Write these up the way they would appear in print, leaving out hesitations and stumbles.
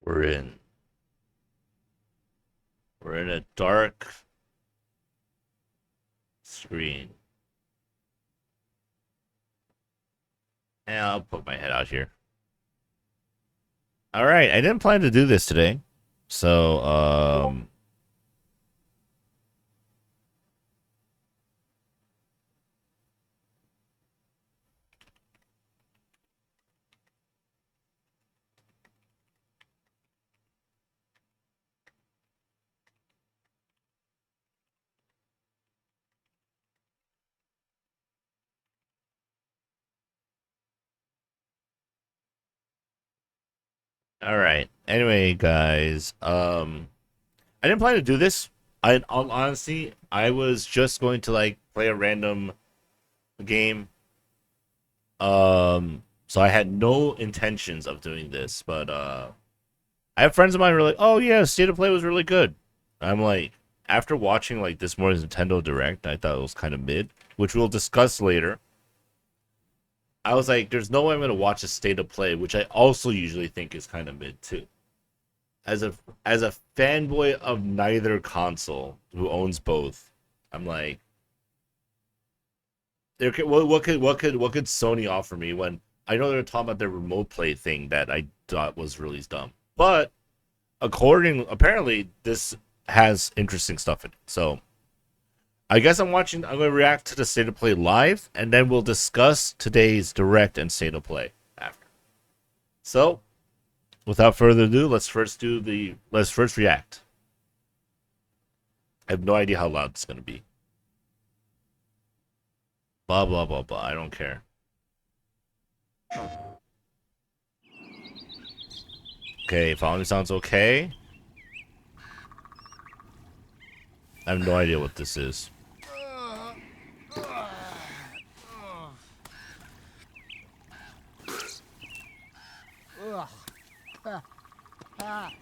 We're in. We're in a dark screen. And I'll put my head out here. All right, I didn't plan to do this today. So, all right. Anyway, guys, I didn't plan to do this. Honestly, I was just going to like play a random game. So I had no intentions of doing this, but I have friends of mine who are like, "Oh yeah, State of Play was really good." I'm like, after watching like this morning's Nintendo Direct, I thought it was kind of mid, which we'll discuss later. I was like, "There's no way I'm gonna watch a State of Play," which I also usually think is kind of mid too. As a fanboy of neither console who owns both, I'm like, what could Sony offer me when I know they're talking about their remote play thing that I thought was really dumb, but apparently this has interesting stuff in it. So I guess I'm going to react to the State of Play live, and then we'll discuss today's Direct and State of Play after. So without further ado, let's first react. I have no idea how loud it's going to be. Blah, blah, blah, blah. I don't care. Okay, volume sounds okay. I have no idea what this is.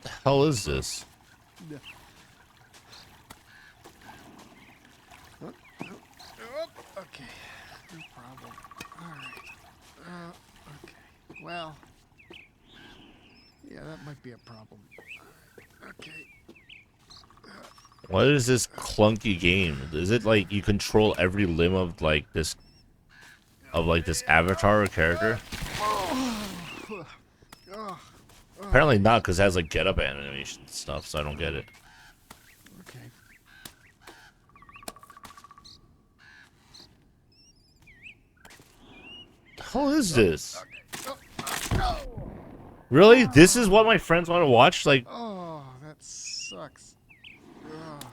The hell is this? Okay, no problem. All right. Okay. Well, yeah, that might be a problem. All right. Okay. What is this clunky game? Is it like you control every limb of this avatar or character? Apparently not, because it has like get up animation stuff, so I don't get it. Okay. The hell is this? Really? This is what my friends want to watch? Like, Oh, that sucks. Ugh.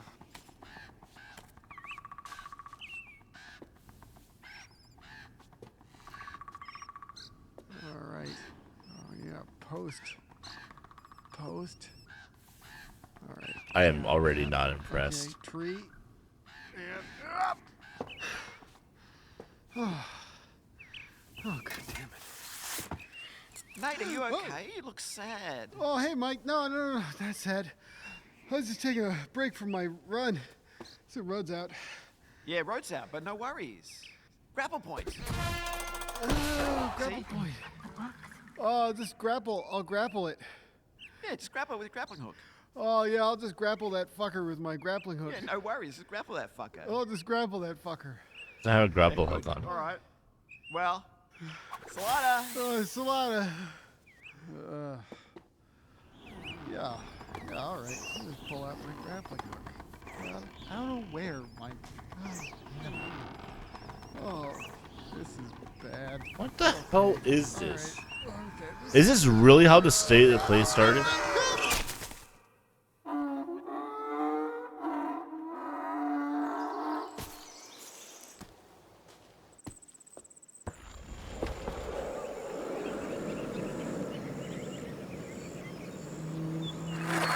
All right. Oh yeah, post. All right. I am already not impressed. Okay, tree. And up. Oh, God damn it. Nate, are you okay? You look sad. Oh, hey, Mike. No. That's sad. I was just taking a break from my run. So road's out. Yeah, road's out, but no worries. Grapple points. Grapple See? point. Oh, just grapple. I'll grapple it. Yeah, just grapple with a grappling hook. Oh, yeah, I'll just grapple that fucker with my grappling hook. Yeah, no worries. Just grapple that fucker. I'll just grapple that fucker. I have a grapple hook on. All right. Well, Salada. Oh, Salada. Yeah, all right. I'll just pull out my grappling hook. I don't know where my... Oh, this is bad. What the hell is this? All right. Okay. Is this really how the State of Play started?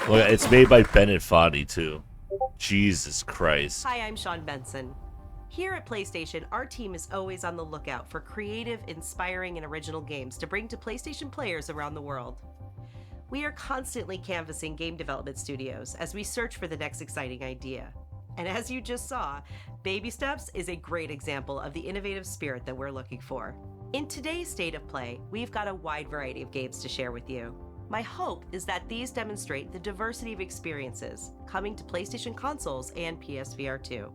Well, it's made by Bennett Foddy too. Jesus Christ. Hi, I'm Sean Benson. Here at PlayStation, our team is always on the lookout for creative, inspiring, and original games to bring to PlayStation players around the world. We are constantly canvassing game development studios as we search for the next exciting idea. And as you just saw, Baby Steps is a great example of the innovative spirit that we're looking for. In today's State of Play, we've got a wide variety of games to share with you. My hope is that these demonstrate the diversity of experiences coming to PlayStation consoles and PSVR 2.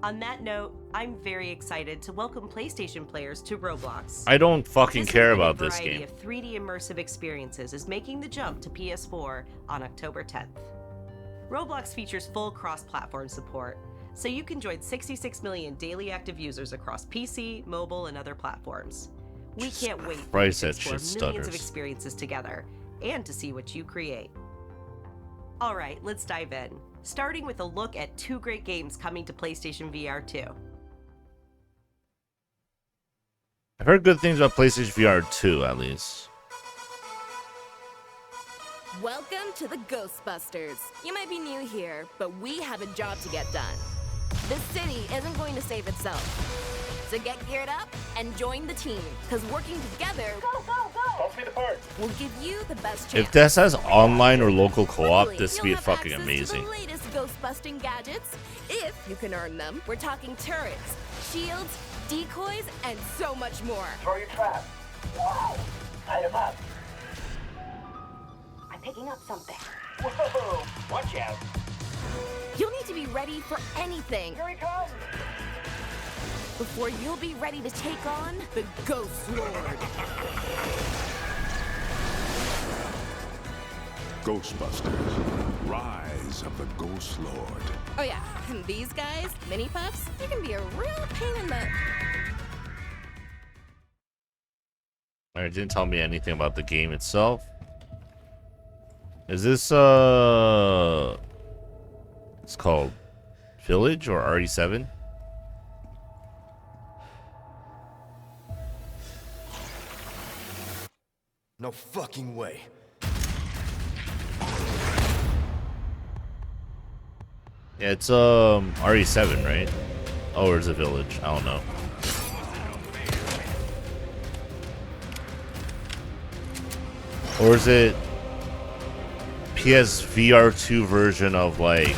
On that note, I'm very excited to welcome PlayStation players to Roblox. I don't fucking This care innovative about this variety game. of 3D immersive experiences is making the jump to PS4 on October 10th. Roblox features full cross-platform support, so you can join 66 million daily active users across PC, mobile, and other platforms. We Jesus can't wait for you Christ, to that explore shit millions of stutters. experiences together and to see what you create. All right, let's dive in, starting with a look at 2 great games coming to PlayStation VR 2. I've heard good things about PlayStation VR 2, at least. Welcome to the Ghostbusters. You might be new here, but we have a job to get done. This city isn't going to save itself. So get geared up and join the team, because working together will give you the best chance. If this has online or local co-op, Luckily, this would you'll be have fucking access amazing. To the latest ghost-busting gadgets, if you can earn them. We're talking turrets, shields, decoys, and so much more. Throw your trap. Wow. Light him up. I'm picking up something. Whoa. Watch out. You'll need to be ready for anything Here he comes. before you'll be ready to take on the Ghost Lord. Ghostbusters, Rise of the Ghost Lord. Oh yeah, and these guys, mini puffs, you can be a real pain in the... Alright, didn't tell me anything about the game itself. Is this it's called Village or RE7? No fucking way. Yeah, it's RE7, right? Oh, or is it Village? I don't know. Or is it PSVR 2 version of like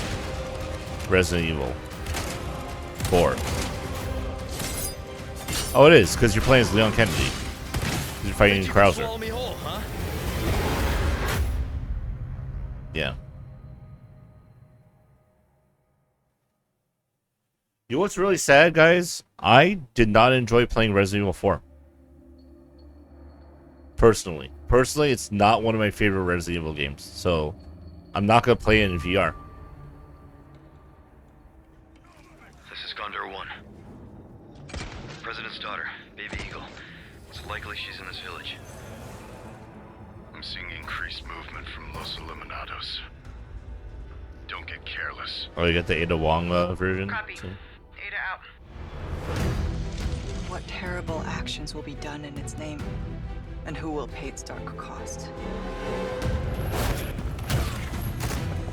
Resident Evil 4? Oh, it is, because you're playing as Leon Kennedy. You're fighting Krauser. Swallow me whole, huh? Yeah. You know what's really sad, guys? I did not enjoy playing Resident Evil 4. Personally, it's not one of my favorite Resident Evil games, so I'm not gonna play it in VR. This is Condor 1. President's daughter, Baby Eagle. It's likely she's in this village. I'm seeing increased movement from Los Eliminados. Don't get careless. Oh, you got the Ada Wong version? Copy. too? Ada out. What terrible actions will be done in its name? And who will pay its dark cost?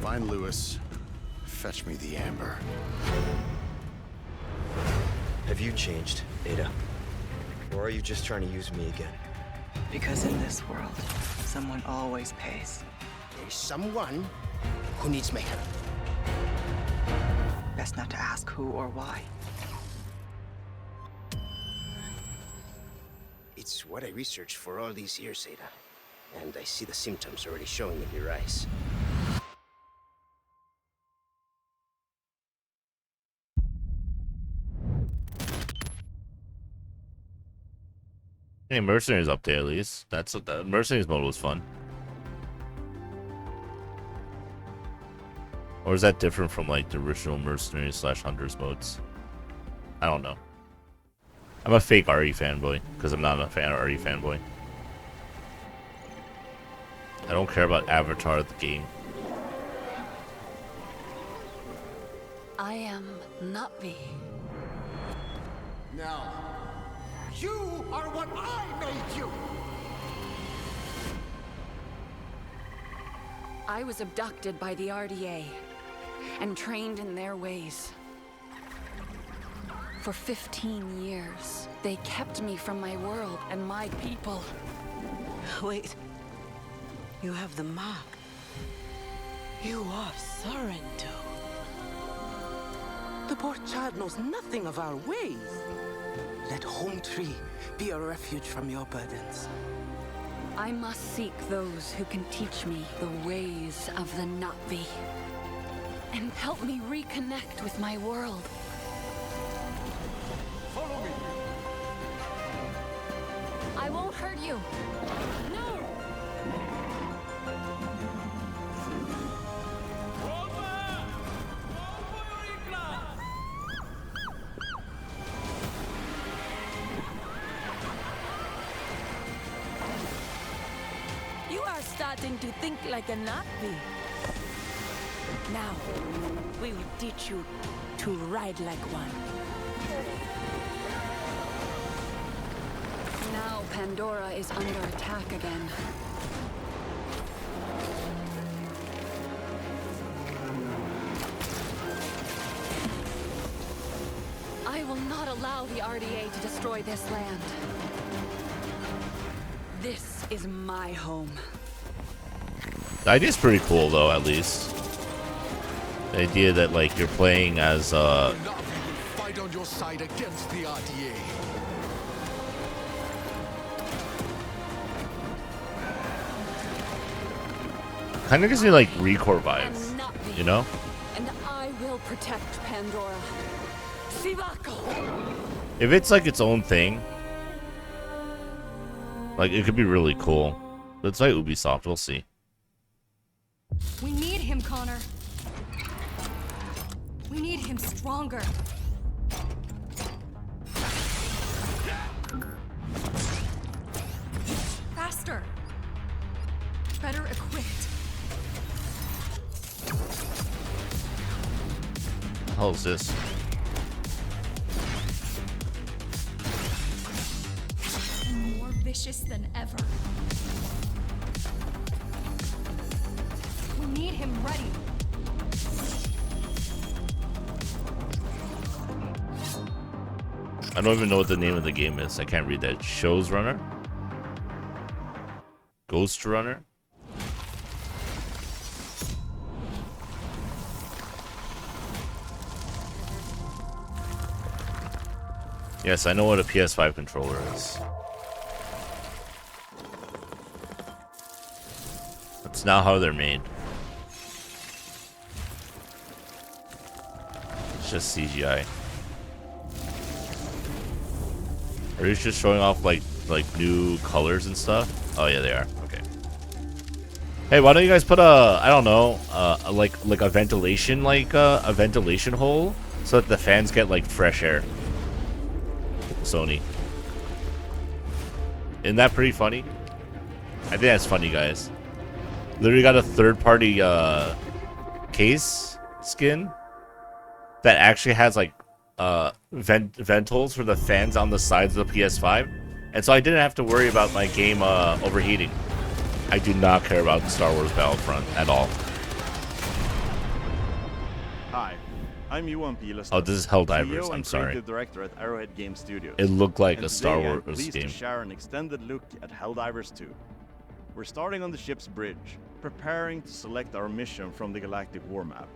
Find Lewis. Fetch me the amber. Have you changed, Ada? Or are you just trying to use me again? Because in this world, someone always pays. There's someone who needs my help. Best not to ask who or why. It's what I researched for all these years, Ada. And I see the symptoms already showing in your eyes. Hey, Mercenaries up there at least. That's what the Mercenaries mode was fun. Or is that different from like the original Mercenaries / Hunters modes? I don't know. I'm a fake RE fanboy because I'm not a fan of RE fanboy. I don't care about Avatar the game. I am Navi. Now, you are what I made you! I was abducted by the RDA and trained in their ways. For 15 years, they kept me from my world and my people. Wait. You have the mark. You are Sorrento. The poor child knows nothing of our ways. Let Home Tree be a refuge from your burdens. I must seek those who can teach me the ways of the Na'vi and help me reconnect with my world. Follow me. I won't hurt you. No! You are starting to think like a Na'vi. Now, we will teach you to ride like one. Now Pandora is under attack again. I will not allow the RDA to destroy this land. This is my home. The idea's pretty cool, though, at least. The idea that, like, you're playing as, The Na'vi will fight on your side against the RDA. kind of gives me, like, Recore vibes, you know? And I will protect Pandora. Sivako! If it's, like, its own thing, like, it could be really cool. But it's like Ubisoft, we'll see. We need him, Connor. We need him stronger. Faster. Better equipped. What the hell is this? More vicious than ever. We need him ready. I don't even know what the name of the game is. I can't read that. Shows Runner? Ghost Runner? Yes, I know what a PS5 controller is. That's not how they're made. It's just CGI. Are you just showing off like new colors and stuff? Oh yeah, they are. Okay. Hey, why don't you guys put a, I don't know, like a ventilation, a ventilation hole, so that the fans get like fresh air. Sony. Isn't that pretty funny? I think that's funny, guys. Literally got a third-party case skin that actually has like vent holes for the fans on the sides of the PS5, and so I didn't have to worry about my game overheating. I do not care about Star Wars Battlefront at all. Hi, I'm Johan Pilestad. Oh, this is Helldivers. CEO I'm and sorry. creative director at Arrowhead Game Studios. It looked like And a Star today I'm Wars pleased game. to share an extended look at Helldivers 2. We're starting on the ship's bridge, preparing to select our mission from the Galactic War Map.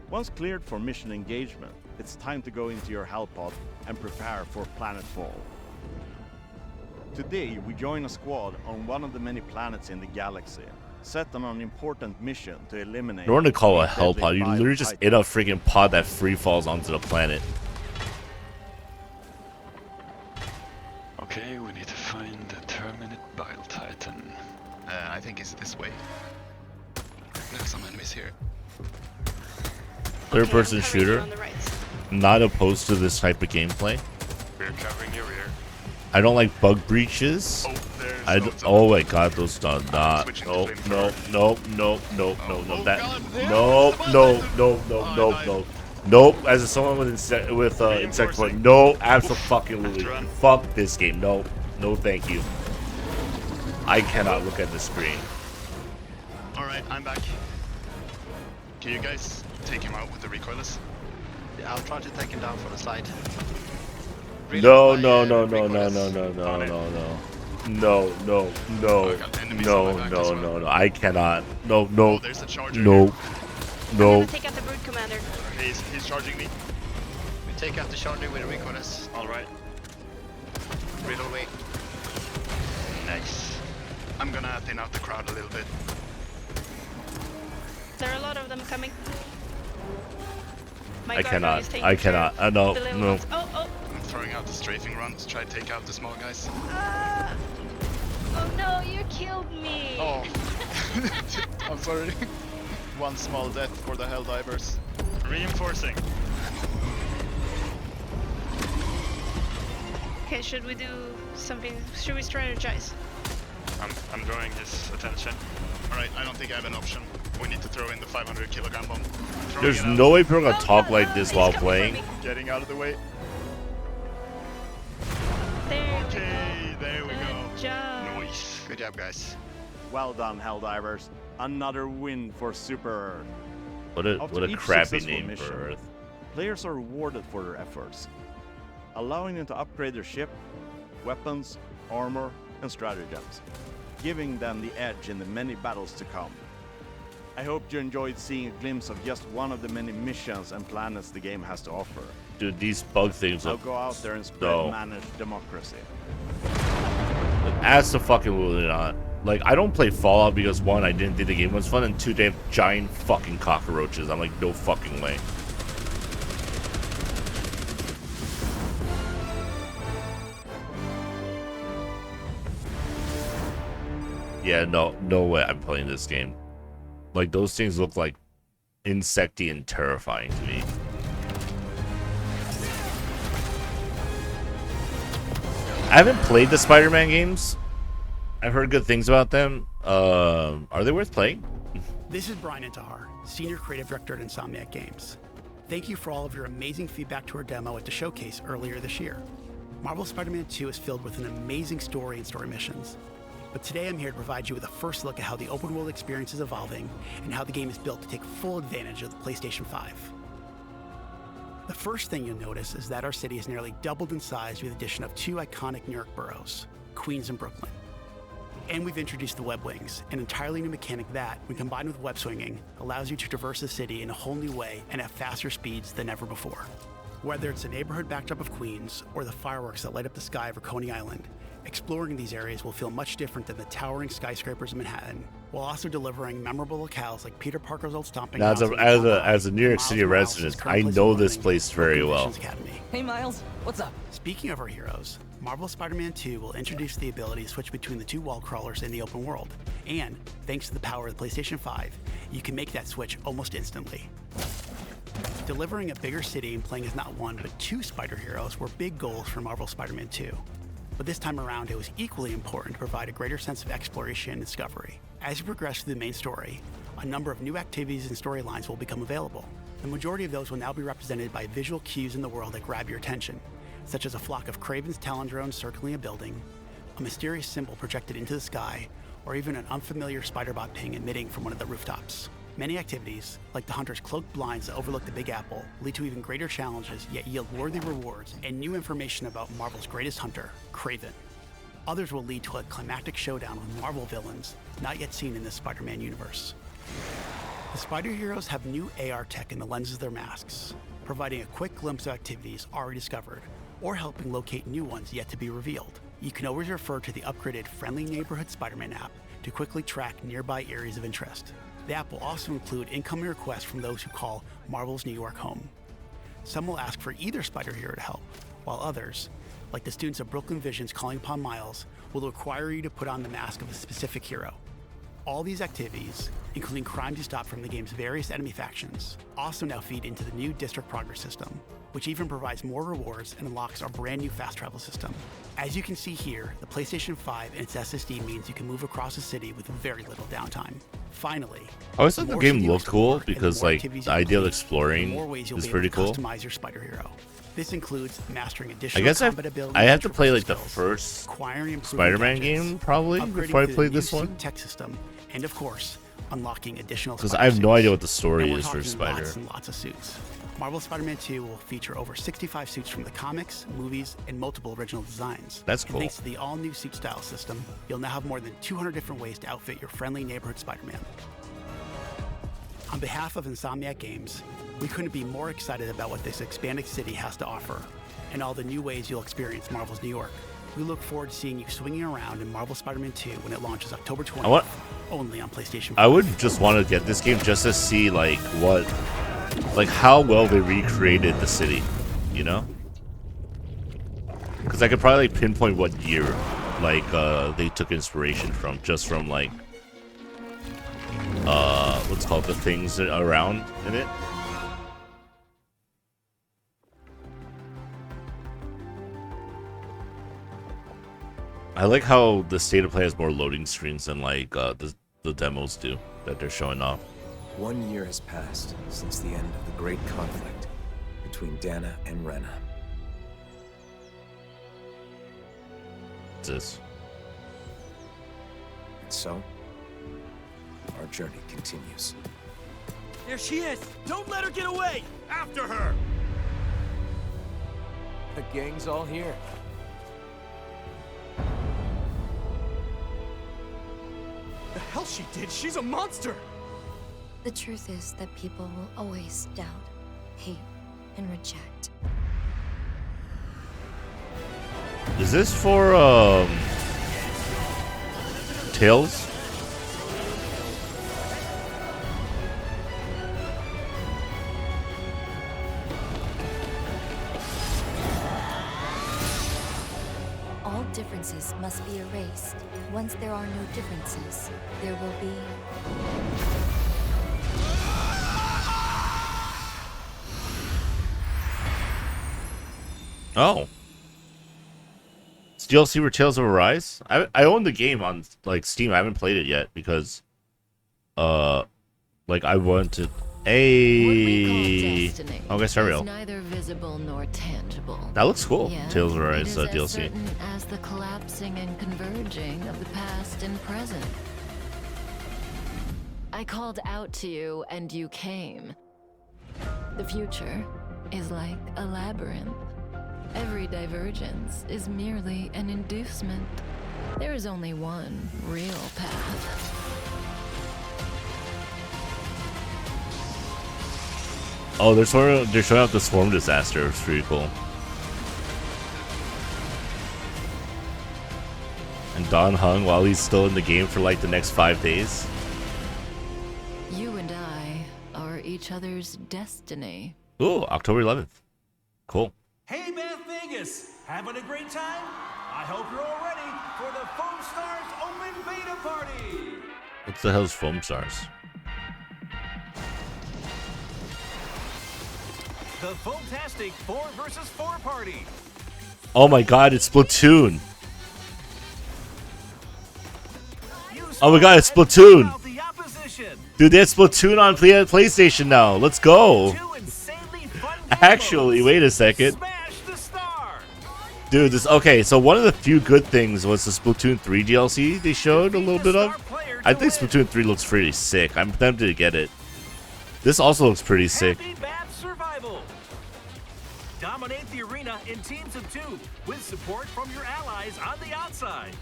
Once cleared for mission engagement, it's time to go into your Hellpod and prepare for planetfall. Today, we join a squad on one of the many planets in the galaxy, set on an important mission to eliminate... In order to call a the hell deadly pod, you Bile literally just Titan. in a freaking pod that free falls onto the planet. Okay, we need to find the Terminate Bile Titan. I think it's this way. There's some enemies here. Third-person shooter. Not opposed to this type of gameplay. We're covering your rear. I don't like bug breaches. Oh my god, those are not. Nope, nope, nope, nope, nope, nope, nope. That. Nope, nope, nope, nope, nope, nope. Nope. As someone with insectoid, no, absolutely. Fuck this game. No, no, thank you. I cannot look at the screen. Alright, I'm back. Can you guys take him out with the recoilless? Yeah, I'll try to take him down from the side. No, no, no, no, no, no, no, no, no, no. No, no, no, no, no, no, no. I cannot. No, no, there's a charger no, no. Take out the brood commander. He's charging me. We take out the charger with a recoilless. Alright. Reload away. Nice. I'm gonna thin out the crowd a little bit. There are a lot of them coming. My I guardian cannot. is taking I care cannot. of No. the little No. ones. Oh, oh. I'm throwing out the strafing run to try to take out the small guys. Ah. Oh no, you killed me. Oh. I'm sorry. One small death for the Helldivers. Reinforcing. Okay, should we do something? Should we strategize? I'm drawing his attention. Alright, I don't think I have an option. We need to throw in the 500 kilogram bomb. There's no way people are gonna talk like this while playing. Getting out of the way. Okay, there we go. Good job. Nice. Good job, guys. Well done, Helldivers. Another win for Super Earth. What a After what a each crappy successful name mission, for Earth. Players are rewarded for their efforts, allowing them to upgrade their ship, weapons, armor, and stratagems, giving them the edge in the many battles to come. I hope you enjoyed seeing a glimpse of just one of the many missions and planets the game has to offer. Dude, these bug things Now look go out there and spread so managed democracy. as the fucking will not. Like, I don't play Fallout because one, I didn't think the game was fun, and two, they have giant fucking cockroaches. I'm like, no fucking way. Yeah, no way I'm playing this game. Like, those things look like insecty and terrifying to me. I haven't played the Spider-Man games. I've heard good things about them. Are they worth playing? This is Brian Intihar, Senior Creative Director at Insomniac Games. Thank you for all of your amazing feedback to our demo at the showcase earlier this year. Marvel Spider-Man 2 is filled with an amazing story and story missions. But today I'm here to provide you with a first look at how the open world experience is evolving and how the game is built to take full advantage of the PlayStation 5. The first thing you'll notice is that our city has nearly doubled in size with the addition of two iconic New York boroughs, Queens and Brooklyn. And we've introduced the web wings, an entirely new mechanic that, when combined with web swinging, allows you to traverse the city in a whole new way and at faster speeds than ever before. Whether it's the neighborhood backdrop of Queens or the fireworks that light up the sky over Coney Island, exploring these areas will feel much different than the towering skyscrapers of Manhattan, while also delivering memorable locales like Peter Parker's old stomping Now, grounds as a New York City resident, I know this place very well. Hey Miles, what's up? Speaking of our heroes, Marvel Spider-Man 2 will introduce the ability to switch between the two wall crawlers in the open world, and thanks to the power of the PlayStation 5, you can make that switch almost instantly. Delivering a bigger city and playing as not one but two spider heroes were big goals for Marvel Spider-Man 2. But this time around, it was equally important to provide a greater sense of exploration and discovery. As you progress through the main story, a number of new activities and storylines will become available. The majority of those will now be represented by visual cues in the world that grab your attention, such as a flock of Kraven's Talon drones circling a building, a mysterious symbol projected into the sky, or even an unfamiliar spider-bot ping emitting from one of the rooftops. Many activities, like the Hunter's cloaked blinds that overlook the Big Apple, lead to even greater challenges yet yield worthy rewards and new information about Marvel's greatest hunter, Kraven. Others will lead to a climactic showdown with Marvel villains not yet seen in the Spider-Man universe. The Spider Heroes have new AR tech in the lenses of their masks, providing a quick glimpse of activities already discovered, or helping locate new ones yet to be revealed. You can always refer to the upgraded Friendly Neighborhood Spider-Man app to quickly track nearby areas of interest. The app will also include incoming requests from those who call Marvel's New York home. Some will ask for either spider hero to help, while others, like the students of Brooklyn Visions calling upon Miles, will require you to put on the mask of a specific hero. All these activities, including crimes you stop from the game's various enemy factions, also now feed into the new District Progress system, which even provides more rewards and unlocks our brand new fast travel system. As you can see here, the PlayStation 5 and its SSD means you can move across the city with very little downtime. Finally, I always thought the game looked cool because, like, the idea of exploring is pretty cool. Customize your spider hero. This includes mastering additional I guess combat abilities, I have to play like the first acquiring Spider-Man gadgets, game probably upgrading before I to the play new this one, suit tech system, and of course, unlocking additional. because spider I have no suits. idea what the story And we're is for talking Spider. Lots and lots of suits. Marvel Spider-Man 2 will feature over 65 suits from the comics, movies, and multiple original designs. That's And cool. thanks to the all-new suit style system, you'll now have more than 200 different ways to outfit your friendly neighborhood Spider-Man. On behalf of Insomniac Games, we couldn't be more excited about what this expanded city has to offer, and all the new ways you'll experience Marvel's New York. We look forward to seeing you swinging around in Marvel Spider-Man 2 when it launches October 20th, only on PlayStation 5. I would just want to get this game just to see like how well they recreated the city, you know? Because I could probably like pinpoint what year like they took inspiration from, just from like what's called the things around in it. I like how the state of play has more loading screens than like the demos do that they're showing off. 1 year has passed since the end of the great conflict between Dana and Rena. What's this? And so, our journey continues. There she is! Don't let her get away! After her! The gang's all here. The hell she did? She's a monster! The truth is that people will always doubt, hate, and reject. Is this for Tails? All differences must be erased. Once there are no differences, there will be... Oh. It's DLC for Tales of Arise? I own the game on like Steam. I haven't played it yet because like I want to okay, sorry. Neither visible nor tangible. That looks cool. Yet, Tales of Arise it is DLC. as certain as the collapsing and converging of the past and present. I called out to you and you came. The future is like a labyrinth. Every divergence is merely an inducement. There is only one real path. Oh, they're showing off the swarm disaster. It's pretty cool. And Don hung while he's still in the game for like the next 5 days. You and I are each other's destiny. Ooh, October 11th. Cool. Hey, Beth Vegas! Having a great time? I hope you're all ready for the Foam Stars Open Beta Party! What the hell's Foam Stars? The Foamtastic 4 vs 4 Party! Oh my god, it's Splatoon! Oh my god, it's Splatoon! Dude, they have Splatoon on PlayStation now. Let's go! Actually, wait a second. Dude, this okay, so one of the few good things was the Splatoon 3 DLC they showed a little bit of. I think Splatoon 3 looks pretty sick. I'm tempted to get it. This also looks pretty sick. Survival. Dominate the arena in teams of 2 with support from your allies on the outside.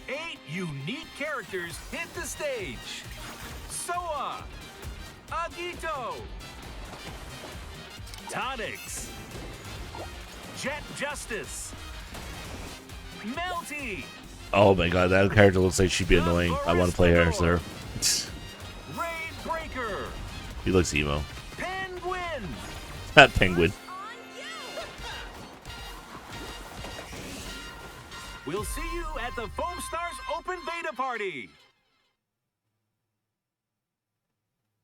Eight unique characters hit the stage. Soa, Agito, Tonix, Jet Justice, Melty. Oh my god, that character looks like she'd be annoying. I want to play her, sir. Raid Breaker. He looks emo. Penguin. That penguin. We'll see you at the Foam Stars Open Beta Party.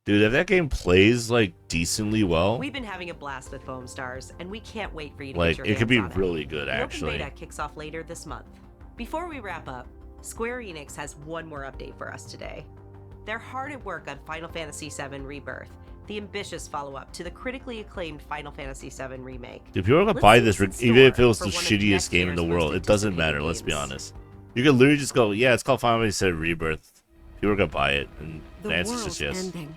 Dude, if that game plays like decently well, We've been having a blast with Foam Stars, and we can't wait for you to like get your it could hands be on really good The actually. Open Beta kicks off later this month. Before we wrap up, Square Enix has one more update for us today. They're hard at work on Final Fantasy VII Rebirth, the ambitious follow-up to the critically acclaimed Final Fantasy VII Remake. If you were gonna Let's buy see this, what's in even if it store was for the one of shittiest next game in the year's world, most it doesn't anticipated matter. Let's be games. honest. You could literally just go, yeah, it's called Final Fantasy VII Rebirth. If you were gonna buy it, and the answer's just yes. Ending.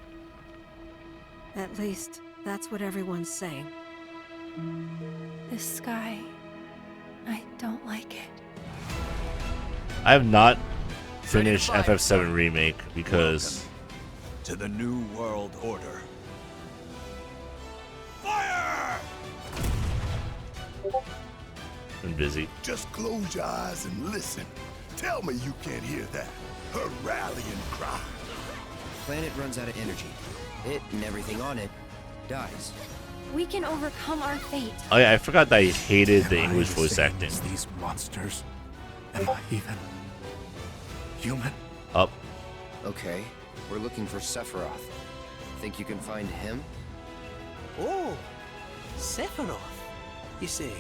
At least, that's what everyone's saying. This sky, I don't like it. I have not finished FF7 Remake because to the New World Order. Been busy. Just close your eyes and listen. Tell me you can't hear that. Her rallying cry. Planet runs out of energy. It and everything on it dies. We can overcome our fate. Oh yeah, I forgot that I hated the English voice acting. These monsters. Am I even human? Up. Okay, we're looking for Sephiroth. Think you can find him? Oh, Sephiroth. You see.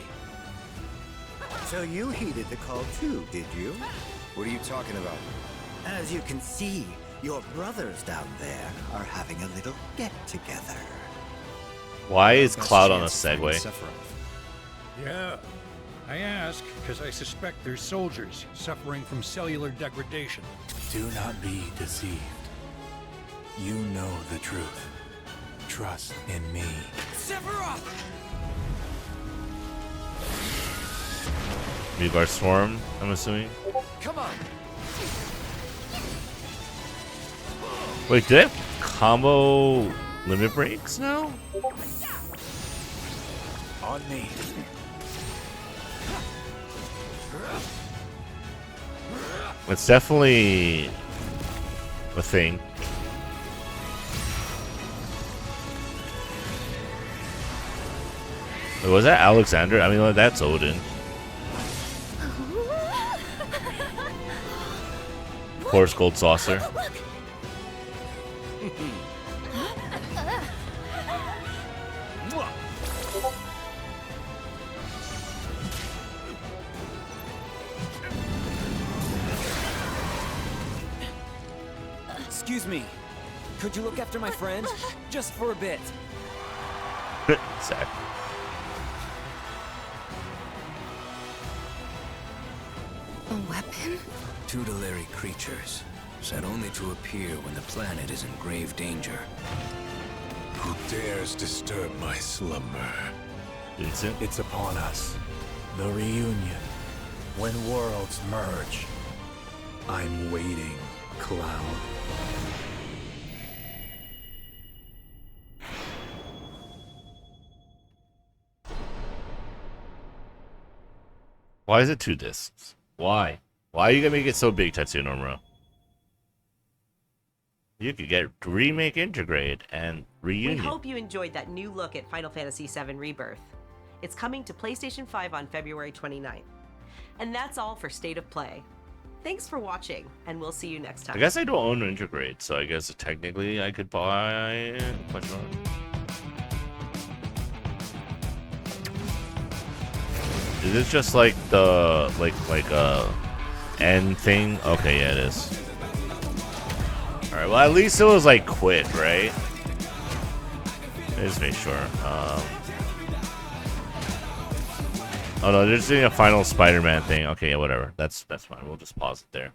So you heeded the call too, did you? What are you talking about? As you can see, your brothers down there are having a little get-together. Why is Cloud on a Segway? Yeah, I ask because I suspect there's soldiers suffering from cellular degradation. Do not be deceived. You know the truth. Trust in me. Sephiroth! Rebar Swarm, I'm assuming. Come on! Wait, do they have combo limit breaks now? On me. It's definitely a thing. Wait, was that Alexander? I mean, like, that's Odin. Of course, Gold Saucer. Excuse me. Could you look after my friend? Just for a bit. Sad. A weapon? Tutelary creatures, set only to appear when the planet is in grave danger. Who dares disturb my slumber? Vincent? It's upon us. The reunion. When worlds merge. I'm waiting, Cloud. Why is it 2 discs? Why? Why are you gonna make it so big, Tetsuya Nomura? You could get remake, integrate, and reunion. We hope you enjoyed that new look at Final Fantasy VII Rebirth. It's coming to PlayStation 5 on February 29th. And that's all for State of Play. Thanks for watching, and we'll see you next time. I guess I don't own integrate, so I guess technically I could buy. Question mark. Is this just like the end thing? Okay, yeah, it is. All right, well at least it was like quick, right? Just make sure. Oh no, they're just doing a final Spider-Man thing. Okay, yeah, whatever. That's fine. We'll just pause it there.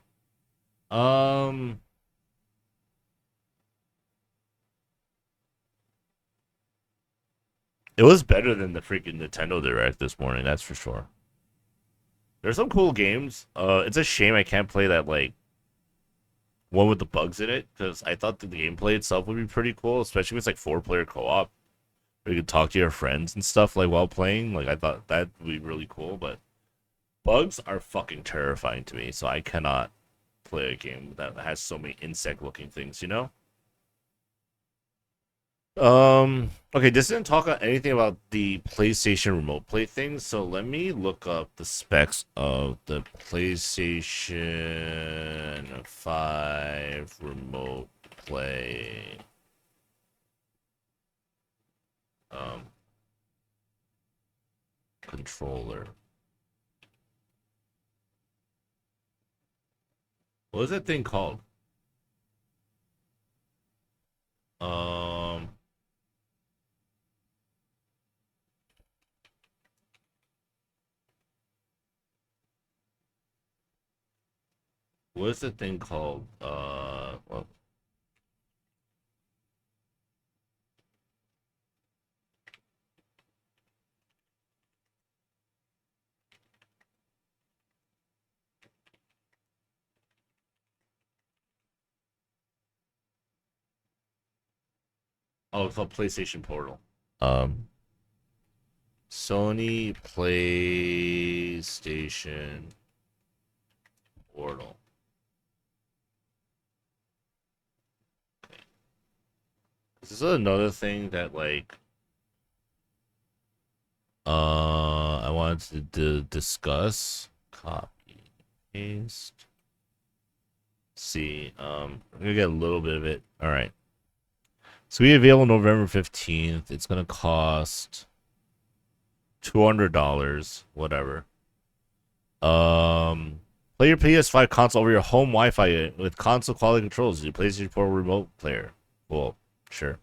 It was better than the freaking Nintendo Direct this morning, that's for sure. There's some cool games. It's a shame I can't play that, like, one with the bugs in it, because I thought that the gameplay itself would be pretty cool, especially if it's, like, 4-player co-op. Where you could talk to your friends and stuff, like, while playing. Like, I thought that would be really cool, but bugs are fucking terrifying to me, so I cannot play a game that has so many insect-looking things, you know? Okay, this didn't talk anything about the PlayStation Remote Play thing, so let me look up the specs of the PlayStation 5 Remote Play. Controller. What is that thing called? What is the thing called? Well, oh, it's called PlayStation Portal. Sony PlayStation Portal. This is another thing that like I wanted to discuss. Copy, paste. See, I'm gonna get a little bit of it. All right. So we available November 15th. It's gonna cost $200, whatever. Play your PS5 console over your home Wi-Fi with console quality controls. You PlayStation 4 remote player. Cool, sure.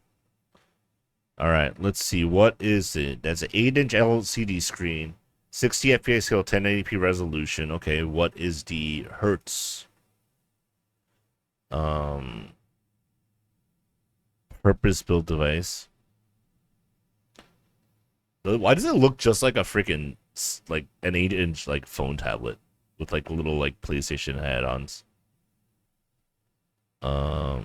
All right, let's see. What is it? That's an 8-inch LCD screen, 60 FPS scale, 1080p resolution. Okay, what is the hertz? Purpose-built device. Why does it look just like a freaking like an 8-inch like phone tablet with like little like PlayStation add-ons? While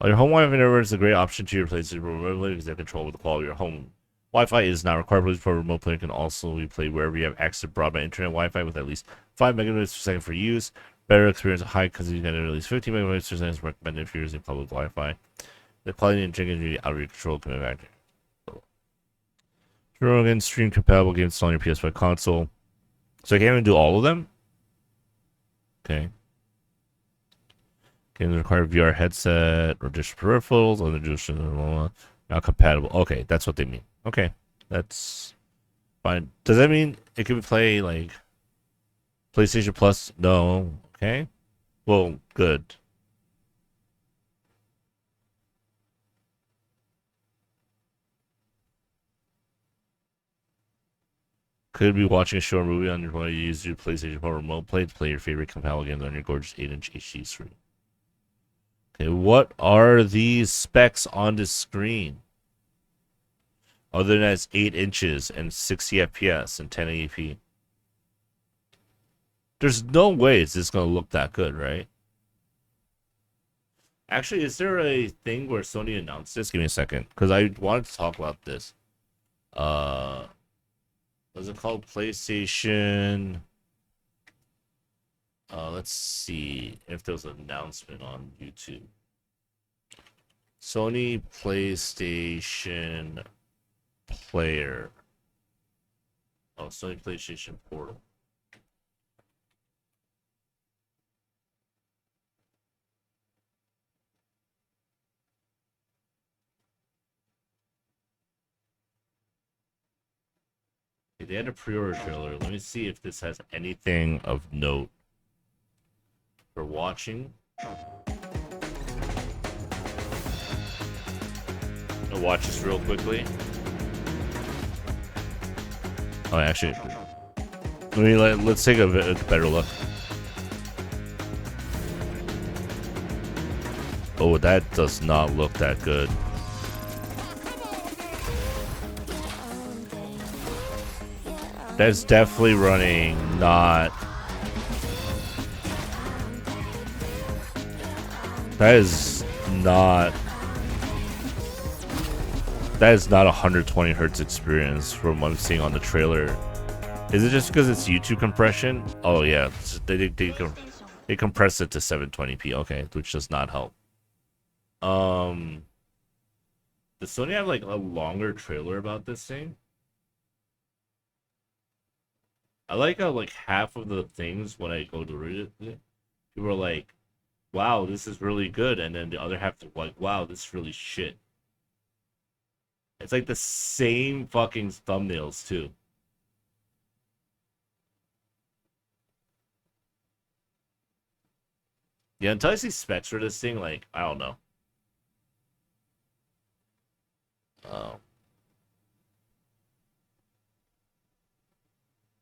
your home Wi-Fi network is a great option to your PlayStation remotely because they have control over the quality of your home Wi-Fi is not required. Please, for remote play can also be played wherever you have access to broadband internet Wi-Fi with at least 5 megabits per second for use. Better experience at high because you can at least 15 megabits per second is recommended if you're using public Wi-Fi. The quality and jigging out of your control can be factor. Again, stream compatible games on your PS5 console. So I can't even do all of them? Okay. Games require VR headset or digital peripherals, other digital not compatible. Okay, that's what they mean. Okay, that's fine. Does that mean it can play like PlayStation Plus? No. Okay. Well, good. Could be watching a show or movie on your phone. You use your PlayStation 4 remote play to play your favorite compatible games on your gorgeous 8-inch HD screen. Okay, what are these specs on the screen? Other than it's 8 inches and 60 FPS and 1080p. There's no way it's just going to look that good, right? Actually, is there a thing where Sony announced this? Give me a second, because I wanted to talk about this. What's it called? PlayStation. Let's see if there was an announcement on YouTube. Sony PlayStation Player. Oh, Sony PlayStation Portal. Okay, they had a pre-order trailer. Let me see if this has anything of note for watching. I'll watch this real quickly. Oh, actually, let's take a better look. Oh, that does not look that good. That's definitely running not. That is not. That is not a 120 hertz experience from what I'm seeing on the trailer. Is it just because it's YouTube compression? Oh yeah, they compress it to 720p. Okay, which does not help. Does Sony have like a longer trailer about this thing? I like how like half of the things when I go to read it, people are like, "Wow, this is really good," and then the other half are like, "Wow, this is really shit." It's like the same fucking thumbnails too. Yeah, until I see specs for this thing, like I don't know. Oh.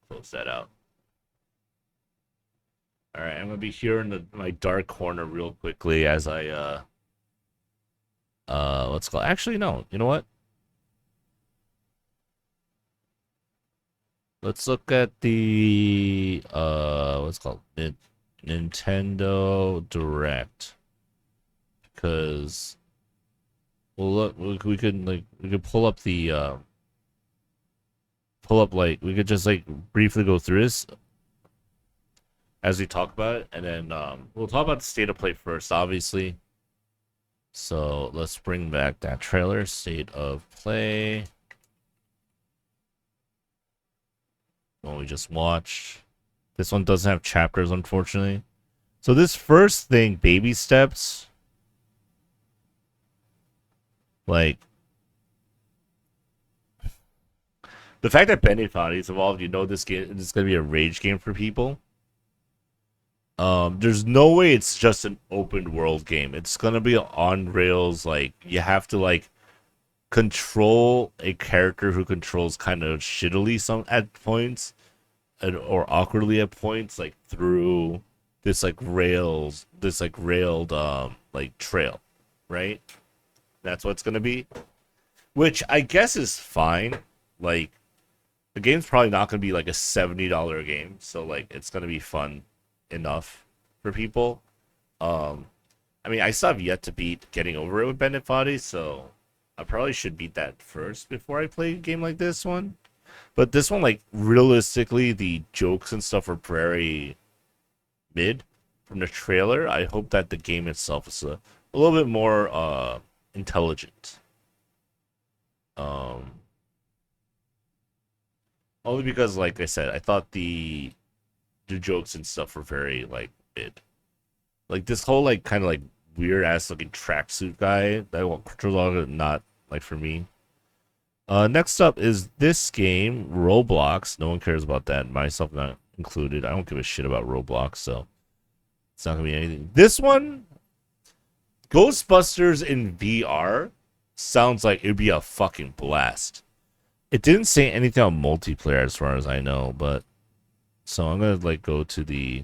Close that out. All right, I'm gonna be here in my dark corner real quickly as I let's go. Actually, no. You know what? Let's look at the what's it called Nintendo Direct, because well, look, we could pull up the pull up, like, we could just like briefly go through this as we talk about it, and then we'll talk about the state of play first, obviously. So let's bring back that trailer, state of play. One we just watched. This one doesn't have chapters, unfortunately. So this first thing, baby steps. Like, the fact that Benefati's involved, you know this game is gonna be a rage game for people. There's no way it's just an open world game. It's gonna be on rails. Like, you have to like control a character who controls kind of shittily some at points, or awkwardly at points, like through this like rails, this like railed like trail, right? That's what it's gonna be, which I guess is fine. Like, the game's probably not gonna be like a $70 game, so like it's gonna be fun enough for people. I mean, I still have yet to beat Getting Over It with Benefati, so I probably should beat that first before I play a game like this one. But this one, like, realistically, the jokes and stuff are very mid from the trailer. I hope that the game itself is a little bit more intelligent. Only because, like I said, I thought the jokes and stuff were very like mid. Like this whole like kind of like weird ass looking tracksuit guy that controls all of it, not like for me. Next up is this game, Roblox. No one cares about that, myself not included. I don't give a shit about Roblox, so it's not gonna be anything. This one, Ghostbusters in VR, sounds like it'd be a fucking blast. It didn't say anything on multiplayer as far as I know, but so I'm gonna like go to the.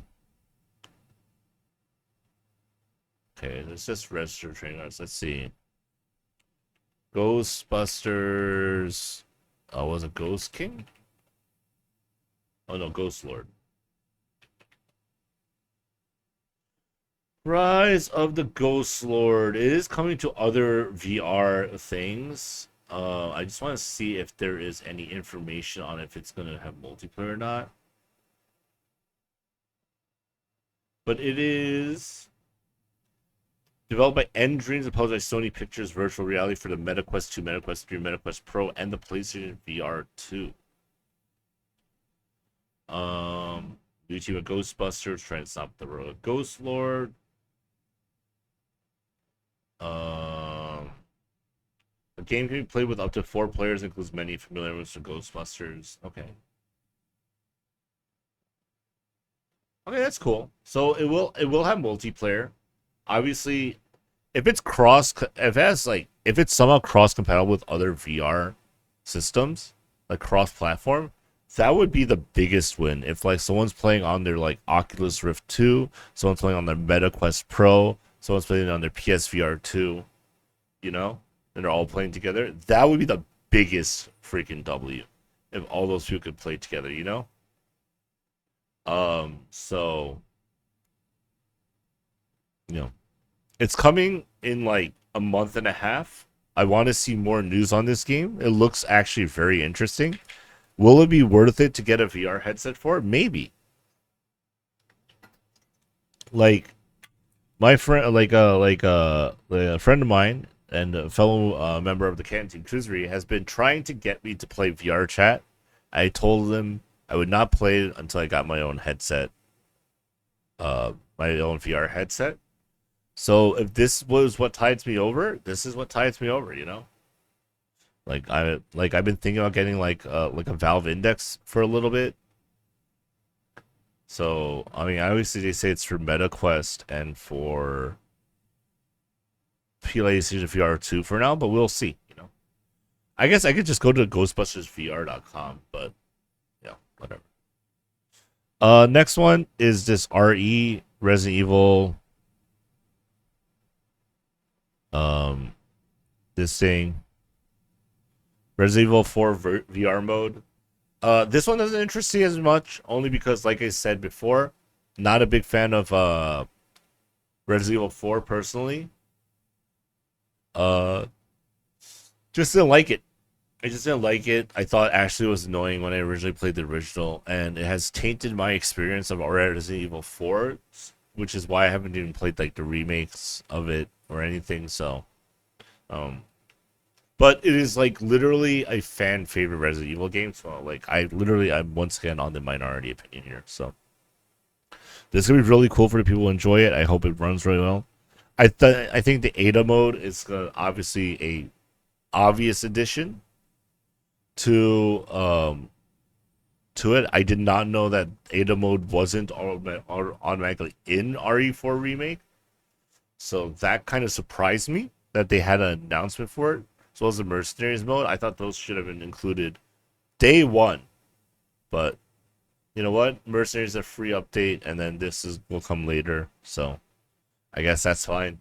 Okay, let's just register training arts. Let's see. Ghostbusters. Oh, was it Ghost King? Oh no, Ghost Lord. Rise of the Ghost Lord. It is coming to other VR things. I just want to see if there is any information on if it's gonna have multiplayer or not. But it is developed by End Dreams and published by Sony Pictures Virtual Reality for the MetaQuest 2, MetaQuest 3, MetaQuest Pro, and the PlayStation VR 2. New team of Ghostbusters trying to stop the road of Ghost Lord. The game can be played with up to 4 players, includes many familiar with the Ghostbusters. Okay. Okay, that's cool. So it will have multiplayer. Obviously, if it's somehow cross compatible with other VR systems, like cross platform, that would be the biggest win. If like someone's playing on their like Oculus Rift 2, someone's playing on their MetaQuest Pro, someone's playing on their PSVR 2, you know, and they're all playing together, that would be the biggest freaking W if all those people could play together, you know? So, you know, it's coming in like a month and a half. I want to see more news on this game. It looks actually very interesting. Will it be worth it to get a VR headset for it? Maybe. Like my friend, a friend of mine and a fellow member of the Canton Team, Kuzri, has been trying to get me to play VR chat. I told him I would not play it until I got my own headset, my own VR headset. So if this was what tides me over, this is what tides me over, you know? I've been thinking about getting like a Valve Index for a little bit. So I mean, obviously they say it's for MetaQuest and for PlayStation VR 2 for now, but we'll see, you know. I guess I could just go to ghostbustersvr.com, but yeah, whatever. Next one is this RE Resident Evil. This thing, Resident Evil 4 VR mode. This one doesn't interest me as much, only because, like I said before, not a big fan of Resident Evil 4 personally. Just didn't like it. I just didn't like it. I thought Ashley was annoying when I originally played the original, and it has tainted my experience of Resident Evil 4, which is why I haven't even played like the remakes of it or anything. So, um, but it is like literally a fan favorite Resident Evil game. So like I'm once again on the minority opinion here. So this is gonna be really cool for the people who enjoy it. I hope it runs really well. I think the Ada mode is obviously a obvious addition to it. I did not know that Ada mode wasn't automatically in RE4 remake, so that kind of surprised me that they had an announcement for it. As well as the mercenaries mode, I thought those should have been included day one. But you know what? Mercenaries is a free update, and then will come later. So I guess that's fine.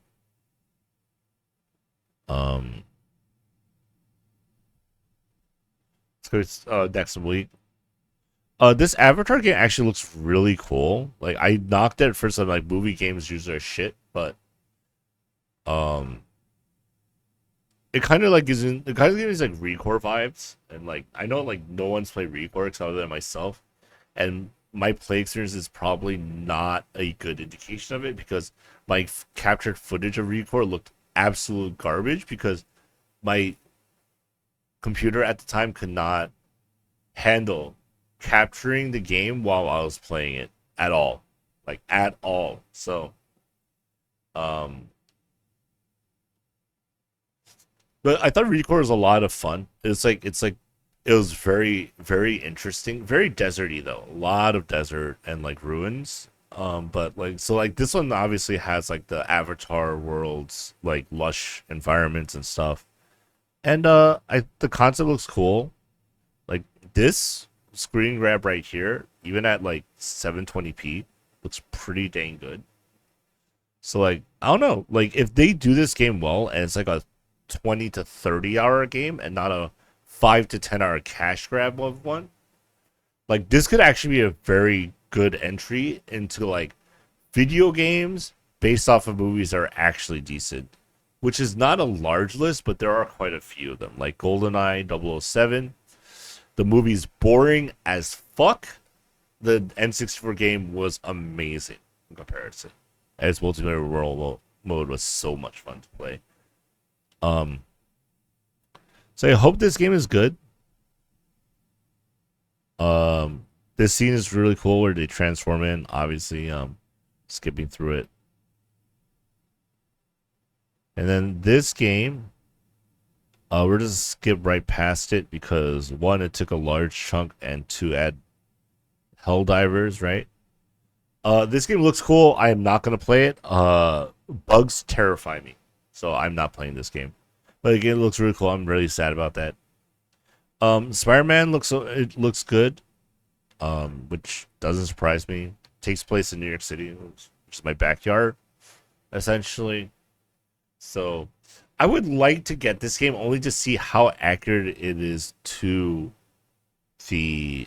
Let's go next week. This Avatar game actually looks really cool. Like I knocked it at first. I'm like, movie games usually are shit, but it kind of like gives like Recore vibes, and like I know like no one's played Recore except other than myself, and my play experience is probably not a good indication of it because my captured footage of Recore looked absolute garbage because my computer at the time could not handle capturing the game while I was playing it at all. Like at all. So but I thought Recore was a lot of fun. It was very, very interesting. Very deserty though. A lot of desert and like ruins. But like so like this one obviously has like the Avatar worlds, like lush environments and stuff. And the concept looks cool. Like this screen grab right here, even at like 720p, looks pretty dang good. So like I don't know, like if they do this game well and it's like a 20 to 30 hour game and not a 5 to 10 hour cash grab of one, like this could actually be a very good entry into like video games based off of movies that are actually decent, which is not a large list, but there are quite a few of them, like GoldenEye 007. The movie's boring as fuck. The N64 game was amazing in comparison. As multiplayer world mode was so much fun to play. So I hope this game is good. This scene is really cool where they transform in. Obviously, skipping through it. And then this game, we're just skip right past it because one, it took a large chunk, and two, add Helldivers, right? This game looks cool. I am not gonna play it. Bugs terrify me, so I'm not playing this game. But again, it looks really cool. I'm really sad about that. Spider-Man looks good, which doesn't surprise me. Takes place in New York City, which is my backyard, essentially. So I would like to get this game only to see how accurate it is to the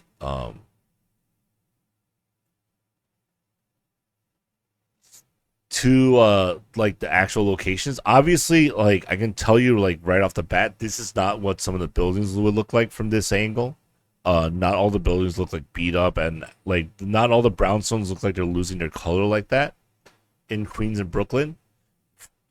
like the actual locations. Obviously, like I can tell you like right off the bat, this is not what some of the buildings would look like from this angle. Not all the buildings look like beat up, and like not all the brownstones look like they're losing their color like that in Queens and Brooklyn.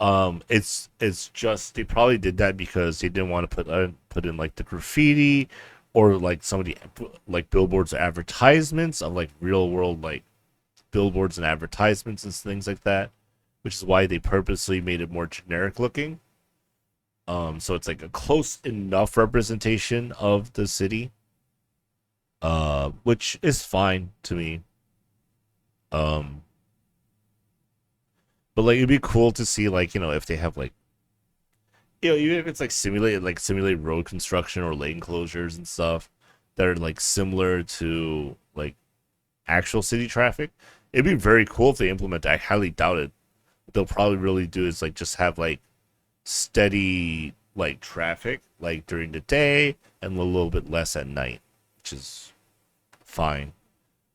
It's just they probably did that because they didn't want to put in like the graffiti or like some of the like billboards or advertisements of like real world like billboards and advertisements and things like that, which is why they purposely made it more generic looking. So it's like a close enough representation of the city, which is fine to me. But like it'd be cool to see like, you know, if they have like, you know, even if it's like simulate road construction or lane closures and stuff that are like similar to like actual city traffic. It'd be very cool if they implement that. I highly doubt it. What they'll probably really do is like just have like steady like traffic like during the day and a little bit less at night, which is fine.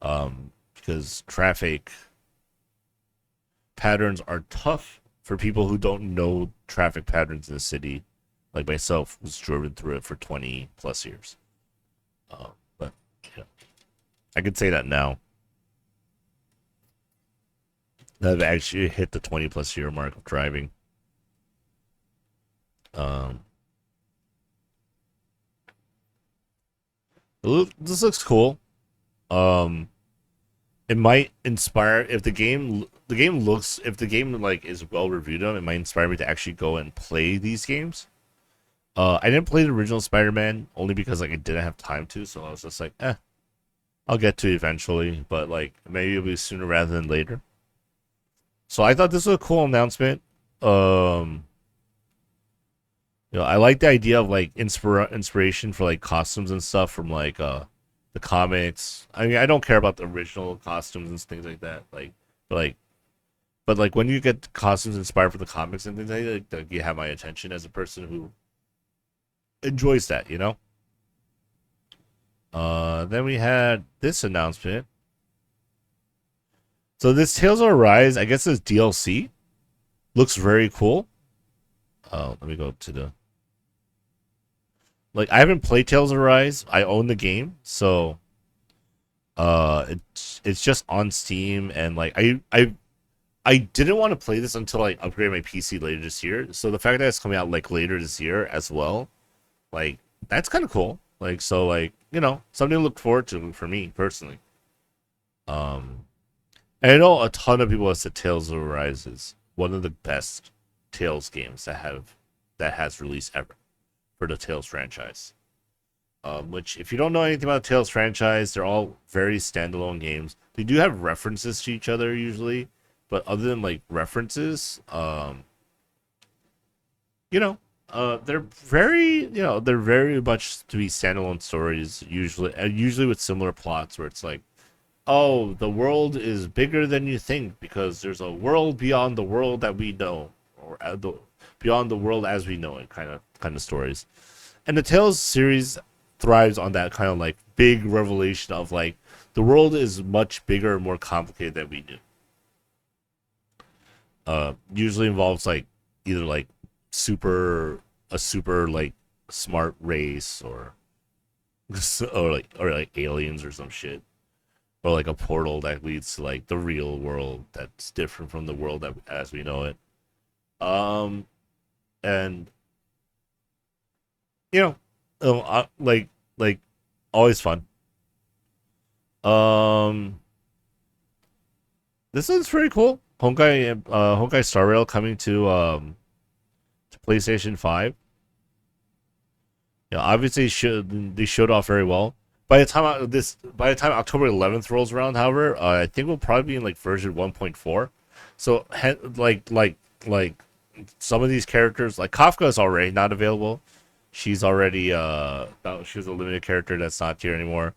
Because traffic patterns are tough for people who don't know traffic patterns in the city like myself, who's driven through it for 20 plus years. But yeah, I could say that now. I've actually hit the 20 plus year mark of driving. This looks cool. It might inspire if the game like is well reviewed on, it might inspire me to actually go and play these games. I didn't play the original Spider-Man only because like I didn't have time to, so I was just like, I'll get to it eventually, but like maybe it'll be sooner rather than later. So I thought this was a cool announcement. I like the idea of like inspiration for like costumes and stuff from like the comics. I mean, I don't care about the original costumes and things like that. But when you get costumes inspired from the comics and things like that, you have my attention as a person who enjoys that, you know. Then we had this announcement. So this Tales of Arise, I guess, is DLC. Looks very cool. Let me go to the. Like, I haven't played Tales of Arise. I own the game, so it's just on Steam, and like I didn't want to play this until I upgrade my PC later this year. So the fact that it's coming out like later this year as well, like that's kind of cool. Like so, like something to look forward to for me personally. And I know a ton of people have said Tales of Arise is one of the best Tales games that has released ever for the Tales franchise. Which, if you don't know anything about the Tales franchise, they're all very standalone games. They do have references to each other usually, but other than like references, they're very much to be standalone stories. Usually with similar plots where it's like, oh, the world is bigger than you think because there's a world beyond the world that we know, or beyond the world as we know it, kind of stories. And the Tales series thrives on that kind of like big revelation of like the world is much bigger and more complicated than we knew. Usually involves like either like super like smart race or like aliens or some shit, or like a portal that leads to like the real world that's different from the world that as we know it. And like always fun. This one's pretty cool. Honkai Star Rail coming to PlayStation 5. Obviously they showed off very well. By the time October 11th rolls around, however, I think we'll probably be in like version 1.4. So like some of these characters, like Kafka is already not available. She's already she was a limited character that's not here anymore.